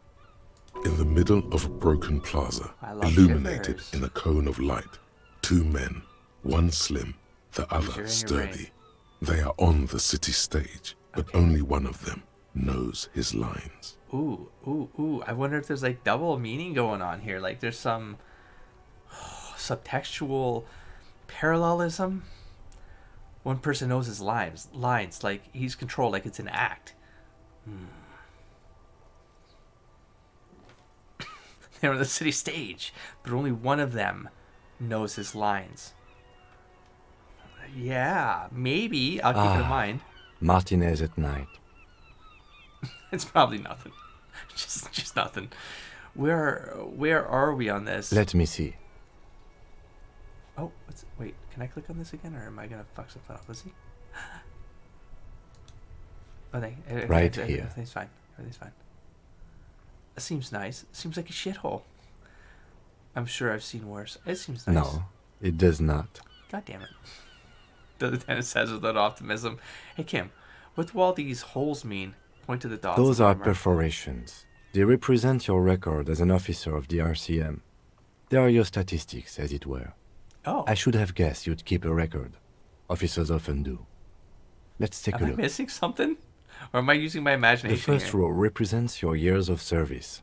Speaker 2: In the middle of a broken plaza,
Speaker 1: I love
Speaker 2: illuminated
Speaker 1: shivers.
Speaker 2: in a cone of light, 2 men, one slim, the
Speaker 1: You're
Speaker 2: other
Speaker 1: in your
Speaker 2: sturdy.
Speaker 1: brain.
Speaker 2: They are on the city stage, but only one of them knows his lines.
Speaker 1: Ooh, ooh, ooh. I wonder if there's like double meaning going on here. Like there's some subtextual parallelism. One person knows his lines, like he's controlled, like it's an act. They're on the city stage, but only one of them knows his lines. Yeah, maybe. I'll keep it in mind.
Speaker 3: Martinez at night.
Speaker 1: It's probably nothing. Just nothing. Where are we on this?
Speaker 3: Let me see.
Speaker 1: Oh, wait. Can I click on this again, or am I gonna fuck something up? Let's see. Oh,
Speaker 3: Right here.
Speaker 1: Everything's fine. Everything's fine. It seems nice. It seems like a shithole. I'm sure I've seen worse. It seems nice.
Speaker 3: No, it does not.
Speaker 1: God damn it. The lieutenant says without optimism. Hey, Kim, what do all these holes mean? Point to the dots.
Speaker 3: Those
Speaker 1: on
Speaker 3: are
Speaker 1: the mark.
Speaker 3: perforations. They represent your record as an officer of the RCM. They are your statistics, as it were.
Speaker 1: Oh,
Speaker 3: I should have guessed you'd keep a record. Officers often do. Let's take
Speaker 1: am
Speaker 3: a
Speaker 1: I
Speaker 3: look.
Speaker 1: missing something? Or am I using my
Speaker 3: The
Speaker 1: imagination
Speaker 3: first
Speaker 1: here?
Speaker 3: row represents your years of service.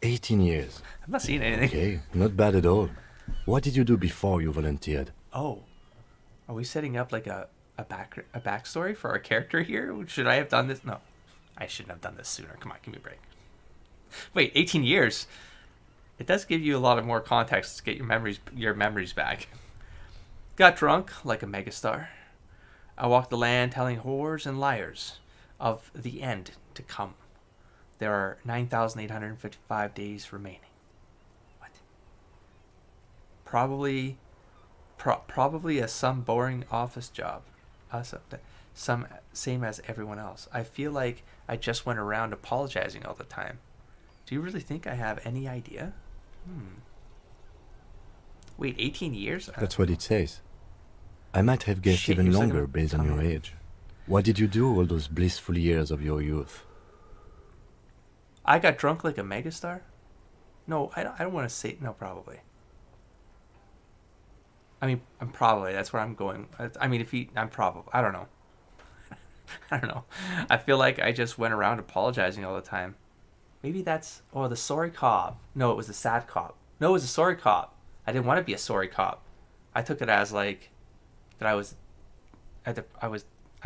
Speaker 3: 18 years.
Speaker 1: I'm not seeing anything.
Speaker 3: Okay, not bad at all. What did you do before you volunteered?
Speaker 1: Oh. Are we setting up like a backstory for our character here? Should I have done this? No, I shouldn't have done this sooner. Come on, give me a break. Wait, 18 years. It does give you a lot of more context to get your memories back. Got drunk like a megastar. I walked the land telling whores and liars of the end to come. There are 9,855 days remaining. What? Probably some boring office job. Some same as everyone else. I feel like I just went around apologizing all the time. Do you really think I have any idea? Wait, 18 years?
Speaker 3: That's what it says. I might have guessed
Speaker 1: Shit,
Speaker 3: even
Speaker 1: you're
Speaker 3: longer
Speaker 1: saying-
Speaker 3: based on your age. What did you do all those blissful years of your youth?
Speaker 1: I got drunk like a megastar? No, I don't want to say... No, probably. I mean, I'm probably... That's where I'm going. I mean, I'm probably... I don't know. I don't know. I feel like I just went around apologizing all the time. Maybe that's... Oh, the sorry cop. No, it was the sad cop. No, it was a sorry cop. I didn't want to be a sorry cop. I took it as, like... That I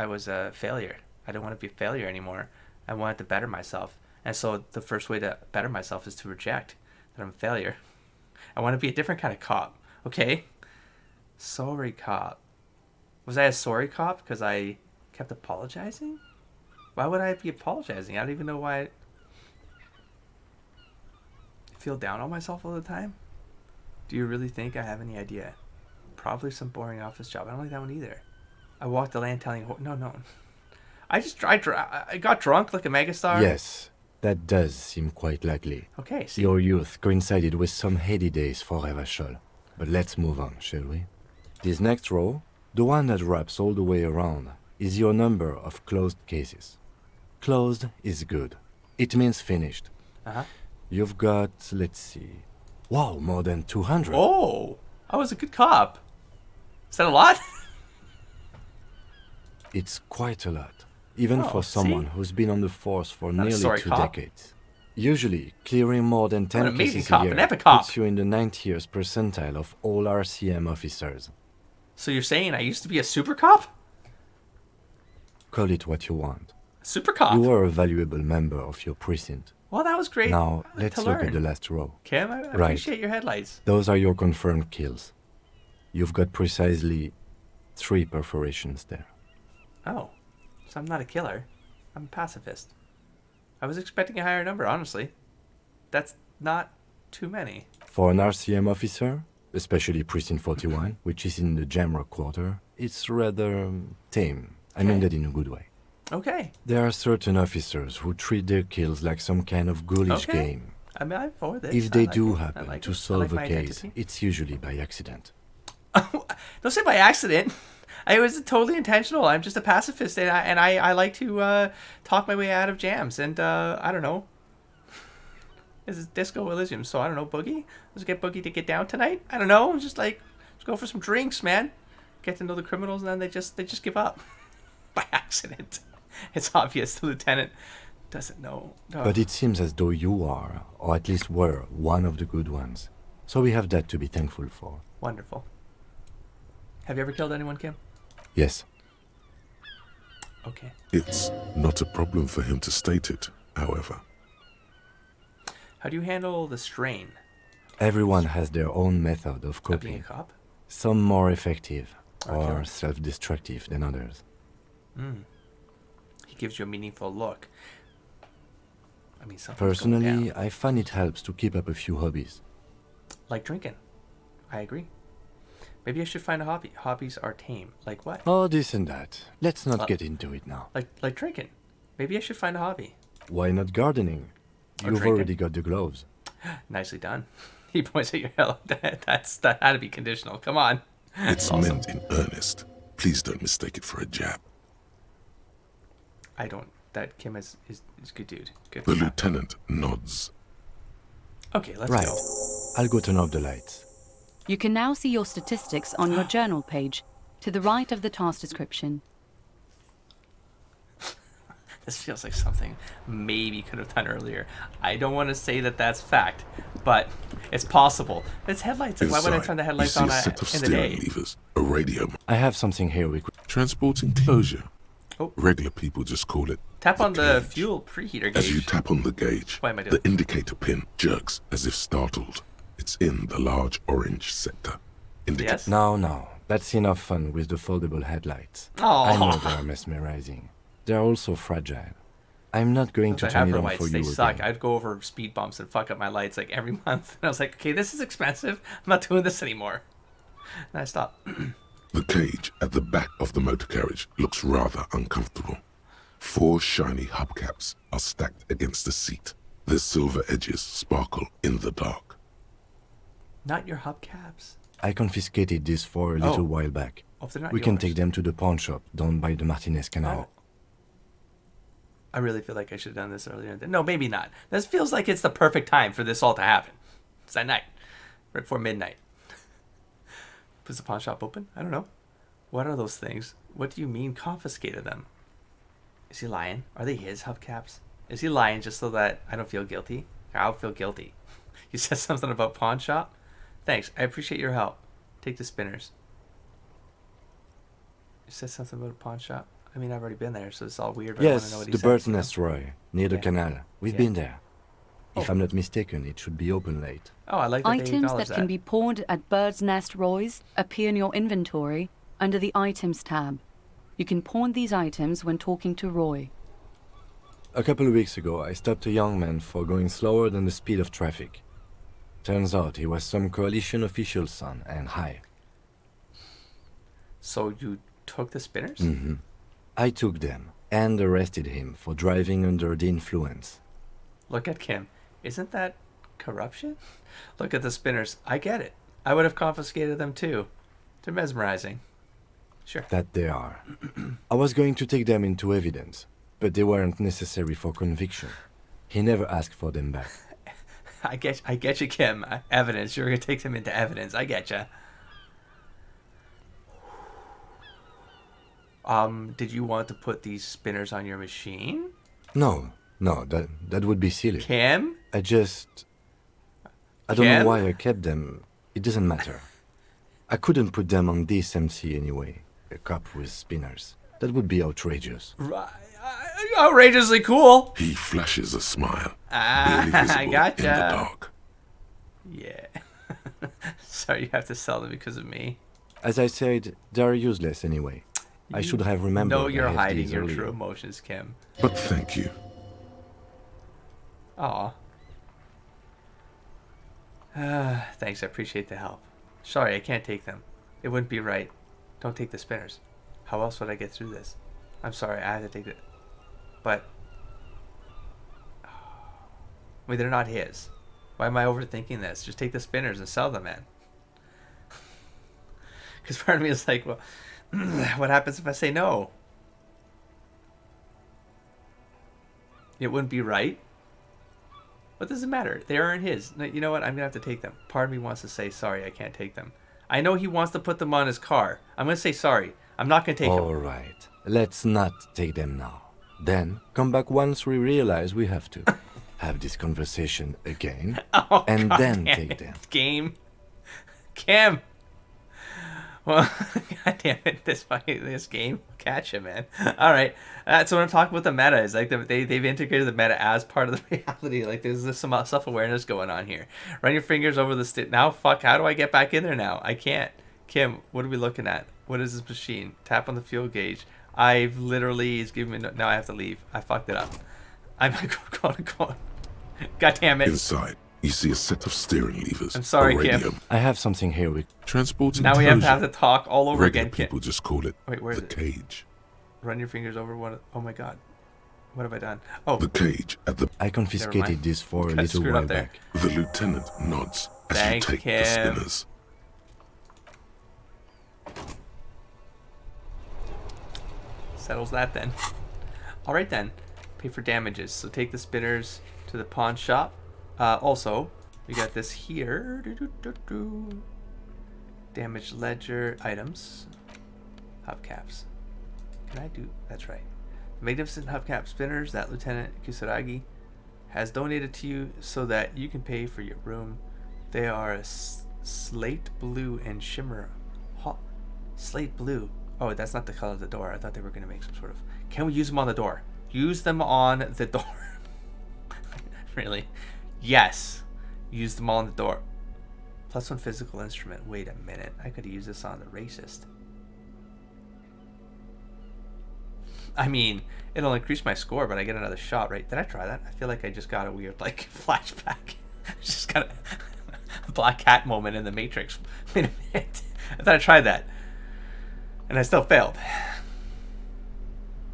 Speaker 1: was a failure. I didn't want to be a failure anymore. I wanted to better myself. And so the first way to better myself is to reject that I'm a failure. I want to be a different kind of cop. Okay? Sorry cop. Was I a sorry cop because I kept apologizing? Why would I be apologizing? I don't even know why. I feel down on myself all the time? Do you really think I have any idea? Probably some boring office job. I don't like that one either. I walked the land telling... No. I got drunk like a megastar.
Speaker 3: Yes, that does seem quite likely.
Speaker 1: Okay, see.
Speaker 3: Your youth coincided with some heady days for Revachol. But let's move on, shall we? This next row, the one that wraps all the way around, is your number of closed cases. Closed is good. It means finished.
Speaker 1: Uh-huh.
Speaker 3: You've got, let's see... Wow, more than 200.
Speaker 1: Oh, I was a good cop. Is that a lot?
Speaker 3: It's quite a lot, even
Speaker 1: Oh,
Speaker 3: for someone
Speaker 1: see?
Speaker 3: who's been on the force for
Speaker 1: Not a
Speaker 3: nearly
Speaker 1: sorry
Speaker 3: 2
Speaker 1: cop.
Speaker 3: decades. Usually, clearing more than 10
Speaker 1: an amazing
Speaker 3: cases
Speaker 1: cop,
Speaker 3: a year
Speaker 1: an epic cop.
Speaker 3: puts you in the 90th percentile of all RCM officers.
Speaker 1: So you're saying I used to be a super cop?
Speaker 3: Call it what you want.
Speaker 1: Super cop?
Speaker 3: You were a valuable member of your precinct.
Speaker 1: Well, that was great.
Speaker 3: Now,
Speaker 1: to
Speaker 3: let's look
Speaker 1: learn.
Speaker 3: at the last row.
Speaker 1: Kim, I
Speaker 3: Right.
Speaker 1: appreciate your headlights.
Speaker 3: Those are your confirmed kills. You've got precisely 3 perforations there.
Speaker 1: Oh, so I'm not a killer. I'm a pacifist. I was expecting a higher number, honestly. That's not too many.
Speaker 3: For an RCM officer, especially Precinct 41, which is in the Jamrock quarter, it's rather tame. I mean
Speaker 1: Okay.
Speaker 3: that in a good way.
Speaker 1: Okay.
Speaker 3: There are certain officers who treat their kills like some kind of ghoulish
Speaker 1: Okay.
Speaker 3: game.
Speaker 1: I mean, I'm for this.
Speaker 3: If
Speaker 1: I
Speaker 3: they
Speaker 1: like
Speaker 3: do
Speaker 1: it. I
Speaker 3: happen
Speaker 1: like
Speaker 3: to
Speaker 1: it. I
Speaker 3: solve
Speaker 1: like
Speaker 3: a
Speaker 1: my
Speaker 3: case,
Speaker 1: identity.
Speaker 3: it's usually by accident.
Speaker 1: Don't say by accident. It was totally intentional. I'm just a pacifist, and I like to talk my way out of jams. And I don't know. This is Disco Elysium, so I don't know. Boogie? Let's get Boogie to get down tonight. I don't know. Just like let's go for some drinks, man. Get to know the criminals, and then they just give up by accident. It's obvious the lieutenant doesn't know. Oh,
Speaker 3: But it seems as though you are, or at least were, one of the good ones. So we have that to be thankful for.
Speaker 1: wonderful. Have you ever killed anyone, Kim?
Speaker 3: Yes.
Speaker 1: Okay.
Speaker 2: It's not a problem for him to state it, however.
Speaker 1: How do you handle the strain
Speaker 3: Everyone has their own method of
Speaker 1: of being a
Speaker 3: coping.
Speaker 1: cop?
Speaker 3: Some more effective
Speaker 1: Okay.
Speaker 3: or self-destructive than others.
Speaker 1: He gives you a meaningful look. I mean, something's going
Speaker 3: Personally,
Speaker 1: down.
Speaker 3: I find it helps to keep up a few hobbies.
Speaker 1: Like drinking. I agree. Maybe I should find a hobby. Hobbies are tame. Like what?
Speaker 3: Oh, this and that. Let's not
Speaker 1: Uh,
Speaker 3: get into it now.
Speaker 1: Like drinking. Maybe I should find a hobby.
Speaker 3: Why not gardening?
Speaker 1: Or
Speaker 3: You've
Speaker 1: drinking.
Speaker 3: already got the gloves.
Speaker 1: Nicely done. He points at your head. That had to be conditional. Come on.
Speaker 2: It's
Speaker 1: Awesome.
Speaker 2: meant in earnest. Please don't mistake it for a jab.
Speaker 1: I don't. That Kim is good dude. Good.
Speaker 2: The
Speaker 1: cop.
Speaker 2: lieutenant nods.
Speaker 1: Okay, let's
Speaker 3: Right.
Speaker 1: go.
Speaker 3: I'll go turn off the lights.
Speaker 6: You can now see your statistics on your journal page to the right of the task description.
Speaker 1: This feels like something maybe could have done earlier. I don't want to say that that's fact, but it's possible. It's headlights. Like, why would I turn the
Speaker 2: Inside,
Speaker 1: headlights
Speaker 2: you see
Speaker 1: on
Speaker 2: a set of
Speaker 1: in the
Speaker 2: steering
Speaker 1: day?
Speaker 2: levers, a radio,
Speaker 3: I have something here we could...
Speaker 2: transporting closure.
Speaker 1: Oh.
Speaker 2: Regular people just call it
Speaker 1: Tap on the
Speaker 2: cage.
Speaker 1: fuel preheater
Speaker 2: As you
Speaker 1: gauge.
Speaker 2: tap on the gauge,
Speaker 1: Why am I doing
Speaker 2: the indicator pin jerks as if startled. It's in the large orange sector.
Speaker 1: Yes?
Speaker 3: No. That's enough fun with the foldable headlights.
Speaker 1: Oh.
Speaker 3: I know they're mesmerizing. They're also fragile. I'm not going to
Speaker 1: I
Speaker 3: turn
Speaker 1: have
Speaker 3: it
Speaker 1: for
Speaker 3: on
Speaker 1: lights.
Speaker 3: for
Speaker 1: They
Speaker 3: you
Speaker 1: suck.
Speaker 3: again.
Speaker 1: I'd go over speed bumps and fuck up my lights like every month. And I was like, okay, this is expensive. I'm not doing this anymore. And I stopped.
Speaker 2: The cage at the back of the motor carriage looks rather uncomfortable. 4 shiny hubcaps are stacked against the seat. Their silver edges sparkle in the dark.
Speaker 1: Not your hubcaps.
Speaker 3: I confiscated these for a little while back.
Speaker 1: Oh, if they're not
Speaker 3: We can
Speaker 1: yours.
Speaker 3: take them to the pawn shop down by the Martinez Canal.
Speaker 1: I really feel like I should have done this earlier. No, maybe not. This feels like it's the perfect time for this all to happen. It's at night. Right before midnight. Was the pawn shop open? I don't know. What are those things? What do you mean confiscated them? Is he lying? Are they his hubcaps? Is he lying just so that I don't feel guilty? I'll feel guilty. You said something about pawn shop? Thanks. I appreciate your help. Take the spinners. You said something about a pawn shop? I mean, I've already been there, so it's all weird. But I want to know
Speaker 3: Yes,
Speaker 1: what he
Speaker 3: the
Speaker 1: says,
Speaker 3: Bird's
Speaker 1: you know?
Speaker 3: Nest Roy, near the
Speaker 1: Yeah.
Speaker 3: canal. We've
Speaker 1: Yeah.
Speaker 3: been there. If
Speaker 1: Oh.
Speaker 3: I'm not mistaken, it should be open late.
Speaker 1: Oh, I like that they
Speaker 6: Items
Speaker 1: acknowledge
Speaker 6: that can be pawned at Bird's Nest Roy's appear in your inventory under the Items tab. You can pawn these items when talking to Roy.
Speaker 3: A couple of weeks ago, I stopped a young man for going slower than the speed of traffic. Turns out he was some coalition official's son and high.
Speaker 1: So you took the spinners?
Speaker 3: Mm-hmm. I took them and arrested him for driving under the influence.
Speaker 1: Look at Kim. Isn't that corruption? Look at the spinners. I get it. I would have confiscated them too. They're mesmerizing. Sure.
Speaker 3: That they are. I was going to take them into evidence, but they weren't necessary for conviction. He never asked for them back.
Speaker 1: I get you, Kim. Evidence. You're gonna take them into evidence. I get you. Did you want to put these spinners on your machine?
Speaker 3: No, that would be silly.
Speaker 1: Kim?
Speaker 3: I don't
Speaker 1: Kim?
Speaker 3: know why I kept them. It doesn't matter. I couldn't put them on this MC anyway. A cup with spinners. That would be outrageous.
Speaker 1: Outrageously cool.
Speaker 2: He flashes a smile,
Speaker 1: Ah,
Speaker 2: barely visible
Speaker 1: I gotcha.
Speaker 2: in the dark.
Speaker 1: Yeah. Sorry you have to sell them because of me.
Speaker 3: As I said, they're useless anyway. I should have remembered.
Speaker 1: No, you're
Speaker 3: I have
Speaker 1: hiding
Speaker 3: these
Speaker 1: your
Speaker 3: earlier.
Speaker 1: true emotions, Kim.
Speaker 2: But thank you.
Speaker 1: Aw. Thanks, I appreciate the help. Sorry, I can't take them. It wouldn't be right. Don't take the spinners. How else would I get through this? I'm sorry, I have to take it. But... Wait, they're not his. Why am I overthinking this? Just take the spinners and sell them, man. Because part of me is like, well, what happens if I say no? It wouldn't be right. What does it matter? They aren't his. No, you know what? I'm going to have to take them. Part of me wants to say, sorry, I can't take them. I know he wants to put them on his car. I'm going to say sorry. I'm not going to take them.
Speaker 3: All right. Let's not take them now. Then come back once we realize we have to. Have this conversation again.
Speaker 1: Oh,
Speaker 3: and
Speaker 1: God
Speaker 3: then
Speaker 1: damn
Speaker 3: take
Speaker 1: it.
Speaker 3: them.
Speaker 1: Game. Kim. Well, God damn it. This game. Catch him, man. All right. That's what I'm talking about the meta. Is like they've integrated the meta as part of the reality. Like there's some self-awareness going on here. Run your fingers over the stick. Now, fuck, how do I get back in there now? I can't. Kim, what are we looking at? What is this machine? Tap on the fuel gauge. I've literally, he's giving me, now I have to leave. I fucked it up. I'm going. God damn it.
Speaker 2: Inside, you see a set of steering levers.
Speaker 1: I'm sorry,
Speaker 2: a
Speaker 1: Kim.
Speaker 2: radio,
Speaker 3: I have something here we...
Speaker 2: transporting
Speaker 1: Now we have to
Speaker 2: closure.
Speaker 1: talk all over
Speaker 2: Regular
Speaker 1: again, Kim.
Speaker 2: people just call it
Speaker 1: Wait, where
Speaker 2: the
Speaker 1: is it?
Speaker 2: cage.
Speaker 1: Run your fingers over one. Oh my god. What have I done? Oh,
Speaker 2: The cage at the...
Speaker 3: I confiscated this for a
Speaker 1: Got
Speaker 3: little
Speaker 1: screwed
Speaker 3: while
Speaker 1: up there.
Speaker 3: back.
Speaker 2: The lieutenant nods as
Speaker 1: Thanks,
Speaker 2: you take
Speaker 1: Kim.
Speaker 2: the spinners.
Speaker 1: settles that then. All right then. Pay for damages. So take the spinners to the pawn shop. Also, we got this here. Damage ledger items. Hubcaps. Can I do? That's right. Magnificent hubcap spinners that Lieutenant Kusaragi has donated to you so that you can pay for your room. They are a slate blue and shimmer. Slate blue. Oh, that's not the color of the door. I thought they were going to make some sort of... Can we use them on the door? Use them on the door. Really? Yes. Use them on the door. +1 physical instrument. Wait a minute. I could use this on the racist. I mean, it'll increase my score, but I get another shot, right? Did I try that? I feel like I just got a weird, like, flashback. Just got a Black Cat moment in the Matrix. Wait a minute. I thought I tried that. And I still failed.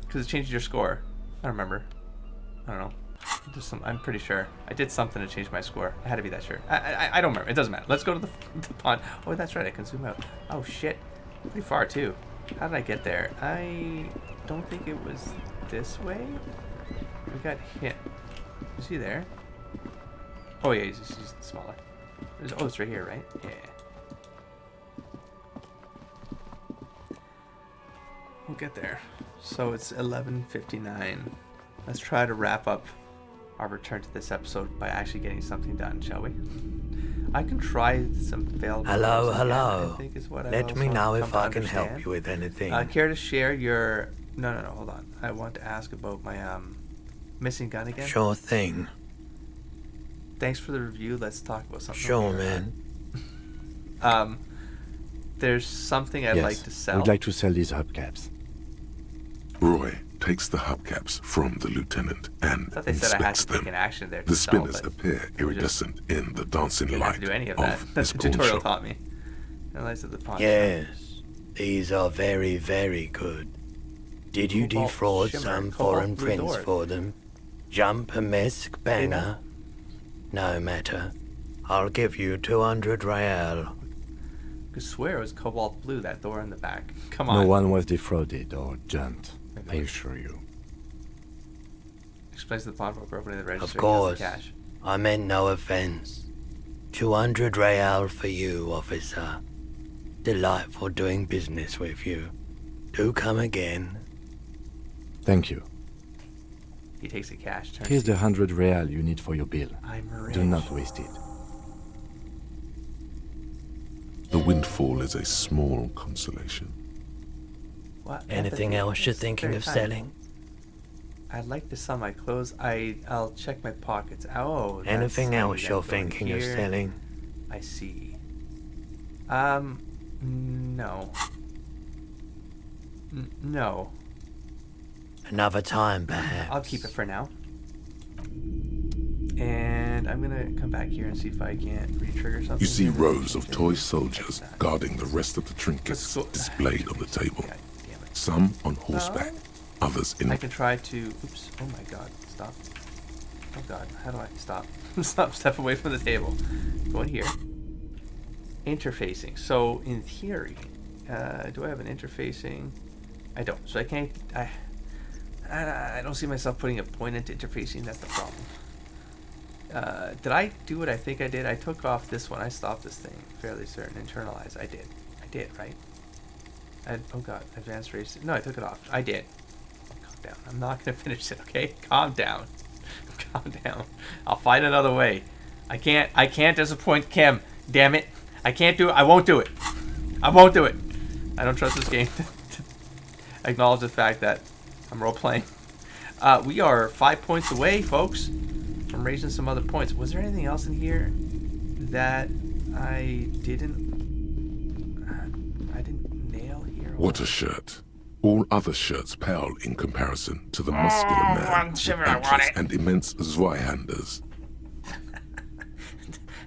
Speaker 1: Because it changed your score. I don't remember. I don't know. I'm pretty sure. I did something to change my score. I had to be that sure. I don't remember. It doesn't matter. Let's go to the pond. Oh, that's right. I can zoom out. Oh, shit. Pretty far, too. How did I get there? I don't think it was this way. We got hit. Is he there? Oh, yeah. He's smaller. Oh, it's right here, right? Yeah. We'll get there. So it's 11:59. Let's try to wrap up our return to this episode by actually getting something done, shall we? I can try some failed.
Speaker 7: Hello,
Speaker 1: again,
Speaker 7: hello.
Speaker 1: I think is what
Speaker 7: Let me know if I can help you with anything.
Speaker 1: Care to share your... No, hold on. I want to ask about my missing gun again.
Speaker 7: Sure thing.
Speaker 1: Thanks for the review. Let's talk about something.
Speaker 7: Sure, man.
Speaker 1: There's something I'd like to sell.
Speaker 3: We'd like to sell these hubcaps.
Speaker 2: Roy takes the hubcaps from the lieutenant and
Speaker 1: I thought they said I had
Speaker 2: inspects
Speaker 1: to take
Speaker 2: them.
Speaker 1: an action there to
Speaker 2: The
Speaker 1: sell,
Speaker 2: spinners
Speaker 1: but
Speaker 2: appear iridescent in the dancing
Speaker 1: didn't have
Speaker 2: light
Speaker 1: to do any of that.
Speaker 2: of
Speaker 1: That's
Speaker 2: his
Speaker 1: the
Speaker 2: pawn
Speaker 1: tutorial
Speaker 2: shop.
Speaker 1: taught me. Analyze the pawn shop.
Speaker 7: Yes, these are very, very good. Did you
Speaker 1: Cobalt
Speaker 7: defraud
Speaker 1: shimmer,
Speaker 7: some
Speaker 1: cobalt
Speaker 7: foreign
Speaker 1: blue
Speaker 7: prince
Speaker 1: door.
Speaker 7: for them? Jump a misc banger? No matter. I'll give you 200 real.
Speaker 1: I could swear it was cobalt blue, that door in the back. Come
Speaker 3: No
Speaker 1: on.
Speaker 3: one was defrauded or jumped, I assure you.
Speaker 1: Explains the pawnbroker opening the register.
Speaker 7: Of
Speaker 1: He has
Speaker 7: course.
Speaker 1: the cash.
Speaker 7: I meant no offense. 200 real for you, officer. Delightful doing business with you. Do come again.
Speaker 3: Thank you.
Speaker 1: He takes the cash. Turns
Speaker 3: Here's
Speaker 1: to
Speaker 3: the 100 real you need for your bill.
Speaker 1: I'm rich.
Speaker 3: Do not waste it.
Speaker 2: The windfall is a small consolation.
Speaker 1: What?
Speaker 7: Anything
Speaker 1: Empathy.
Speaker 7: else you're
Speaker 1: It's
Speaker 7: thinking
Speaker 1: very
Speaker 7: of
Speaker 1: kind.
Speaker 7: selling?
Speaker 1: I'd like to sell my clothes. I'll check my pockets. Oh. that's
Speaker 7: Anything
Speaker 1: how you
Speaker 7: else
Speaker 1: then
Speaker 7: you're
Speaker 1: go
Speaker 7: thinking of
Speaker 1: here.
Speaker 7: selling?
Speaker 1: I see. No. No.
Speaker 7: Another time, perhaps.
Speaker 1: I'll keep it for now. And I'm gonna come back here and see if I can't re-trigger something.
Speaker 2: You see
Speaker 1: here.
Speaker 2: rows of toy soldiers guarding the rest of the trinkets
Speaker 1: Let's go.
Speaker 2: displayed on the table.
Speaker 1: God damn it.
Speaker 2: Some on horseback, others in
Speaker 1: I can try to... Oops. Oh my god. Stop. Oh god. How do I... Stop. Step away from the table. Go in here. Interfacing. So, in theory... do I have an interfacing? I don't. So I can't... I don't see myself putting a point into interfacing. That's the problem. Did I do what I think I did? I took off this one. I stopped this thing. Fairly certain. Internalize. I did. I did, right? Oh god. Advanced race. No, I took it off. I did. Calm down. I'm not going to finish it, okay? Calm down. Calm down. I'll find another way. I can't disappoint Kim. Damn it. I can't do it. I won't do it. I won't do it. I don't trust this game to acknowledge the fact that I'm role-playing. We are 5 points away, folks, from raising some other points. Was there anything else in here that I didn't nail here?
Speaker 2: What a shirt. All other shirts pale in comparison to the muscular man with arches and immense Zweihanders.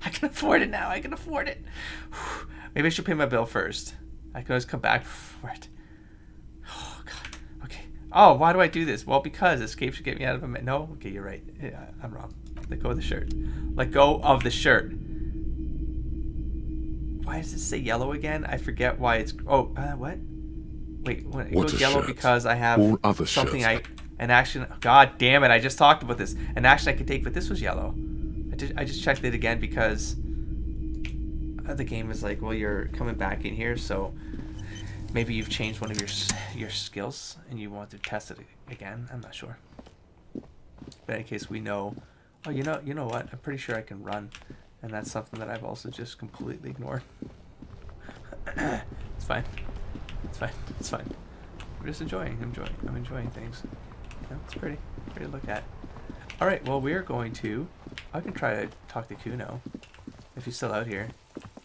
Speaker 1: I can afford it now. I can afford it. Maybe I should pay my bill first. I can always come back for it. Oh, God. Okay. Oh, why do I do this? Well, because escape should get me out of a... No? Okay, you're right. Yeah, I'm wrong. Let go of the shirt. Let go of the shirt. Why does it say yellow again? I forget why it's... Oh, what? Wait, when it
Speaker 2: What
Speaker 1: goes
Speaker 2: a
Speaker 1: yellow
Speaker 2: shirt.
Speaker 1: because I have
Speaker 2: All other
Speaker 1: something
Speaker 2: shirts.
Speaker 1: an action... God damn it, I just talked about this. An action I could take, but this was yellow. I just checked it again because the game is like, well, you're coming back in here, so maybe you've changed one of your skills and you want to test it again. I'm not sure. But in any case, we know Oh, you know what? I'm pretty sure I can run, and that's something that I've also just completely ignored. It's fine. It's fine. It's fine. I'm just enjoying. I'm enjoying things. You know, it's pretty to look at. All right. Well, we are going to. I can try to talk to Kuno if he's still out here,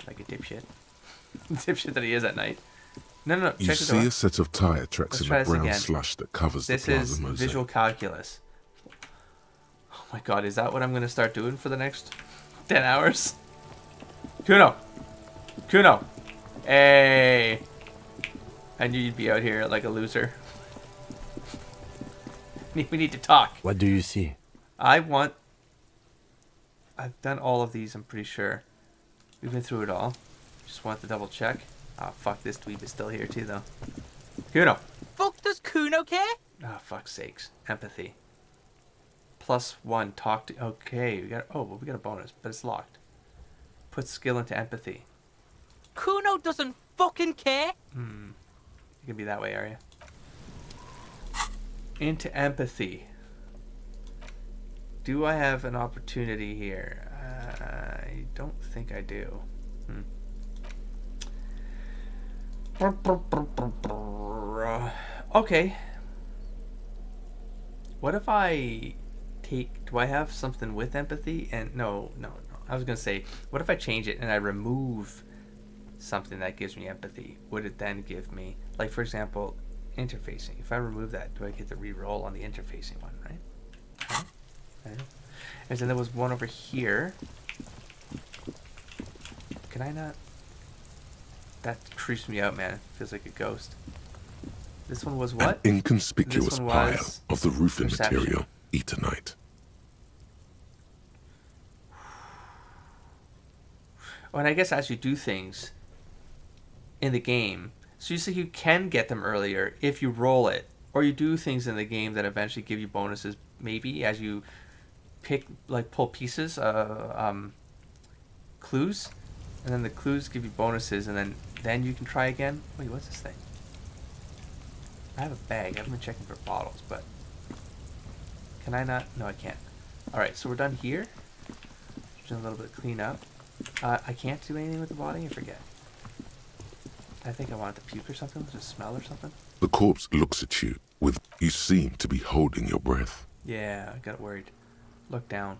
Speaker 1: like a dipshit. Dipshit that he is at night. No.
Speaker 2: You
Speaker 1: Check the
Speaker 2: see
Speaker 1: door.
Speaker 2: a set of tire tracks
Speaker 1: Let's
Speaker 2: in
Speaker 1: try
Speaker 2: the
Speaker 1: this
Speaker 2: brown
Speaker 1: again.
Speaker 2: slush that covers
Speaker 1: This
Speaker 2: the
Speaker 1: is
Speaker 2: plaza mosaic.
Speaker 1: visual calculus. Oh my god, is that what I'm going to start doing for the next 10 hours? Kuno! Hey! I knew you'd be out here like a loser. We need to talk.
Speaker 3: What do you see?
Speaker 1: I've done all of these, I'm pretty sure. We've been through it all. Just want to double check. Ah, fuck, this dweeb is still here too, though. Kuno!
Speaker 8: Fuck does Kuno care?
Speaker 1: Ah, fuck's sakes. Empathy. +1, talk to... Okay, we got a bonus, but it's locked. Put skill into empathy.
Speaker 8: Kuno doesn't fucking care.
Speaker 1: You can be that way, are you? Into empathy. Do I have an opportunity here? I don't think I do. Okay. What if I take... Do I have something with empathy? And no. I was going to say, what if I change it and I remove something that gives me empathy? Would it then give me... Like, for example, interfacing. If I remove that, do I get to re-roll on the interfacing one, right? I don't know. And then there was one over here. Can I not... That creeps me out, man. It feels like a ghost. This one was what?
Speaker 2: An inconspicuous
Speaker 1: This one
Speaker 2: pile
Speaker 1: was
Speaker 2: of the roofing
Speaker 1: perception.
Speaker 2: material, Eternite.
Speaker 1: Oh, and I guess as you do things in the game, so you say you can get them earlier if you roll it, or you do things in the game that eventually give you bonuses, maybe as you pull pieces, clues, and then the clues give you bonuses, and then you can try again. Wait, what's this thing? I have a bag. I haven't been checking for bottles, but can I not? No, I can't. All right, so we're done here. Just a little bit of cleanup. I can't do anything with the body. I forget. I think I wanted to puke or something. Just smell or something.
Speaker 2: The corpse looks at you with... You seem to be holding your breath.
Speaker 1: Yeah, I got worried. Look down.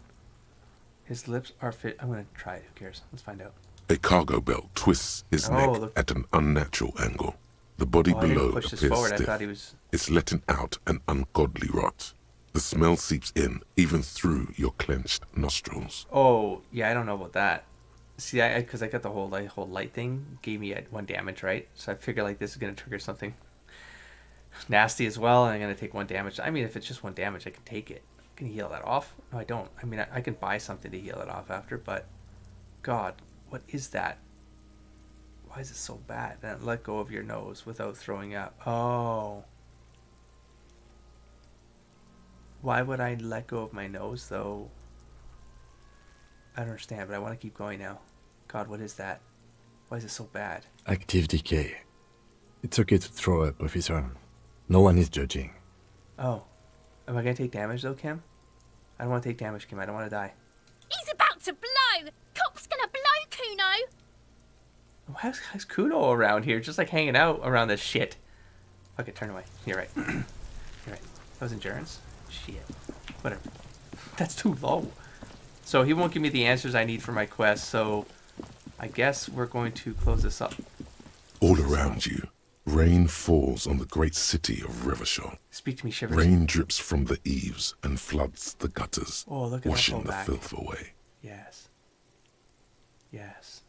Speaker 1: His lips are fit. I'm gonna try it. Who cares? Let's find out.
Speaker 2: A cargo belt twists his
Speaker 1: Oh,
Speaker 2: neck
Speaker 1: look.
Speaker 2: at an unnatural angle. The body
Speaker 1: Oh, I didn't
Speaker 2: below
Speaker 1: push this
Speaker 2: appears
Speaker 1: forward. I
Speaker 2: stiff.
Speaker 1: thought he was...
Speaker 2: It's letting out an ungodly rot. The smell seeps in, even through your clenched nostrils.
Speaker 1: Oh, yeah, I don't know about that. See, because I got the whole light thing gave me 1 damage, right? So I figure like this is gonna trigger something nasty as well, and I'm gonna take 1 damage. I mean, if it's just 1 damage, I can take it. I can heal that off. No, I don't. I mean, I can buy something to heal it off after, but God, what is that? Why is it so bad? And let go of your nose without throwing up. Oh. Why would I let go of my nose, though? I don't understand, but I want to keep going now. God, what is that? Why is it so bad?
Speaker 3: Active decay. It's okay to throw up, officer. No one is judging.
Speaker 1: Oh. Am I going to take damage, though, Kim? I don't want to take damage, Kim. I don't want to die.
Speaker 9: He's about to blow! Cop's gonna blow, Kuno!
Speaker 1: How's Kuno around here? Just like hanging out around this shit. Okay, turn away. You're right. You're right. That was endurance? Shit. Whatever. That's too low. So he won't give me the answers I need for my quest, so I guess we're going to close this up.
Speaker 2: All around you, rain falls on the great city of Rivershaw.
Speaker 1: Speak to me, Shivers.
Speaker 2: Rain drips from the eaves and floods the gutters,
Speaker 1: Oh, look at that
Speaker 2: washing the
Speaker 1: pullback.
Speaker 2: filth away.
Speaker 1: Yes. Yes.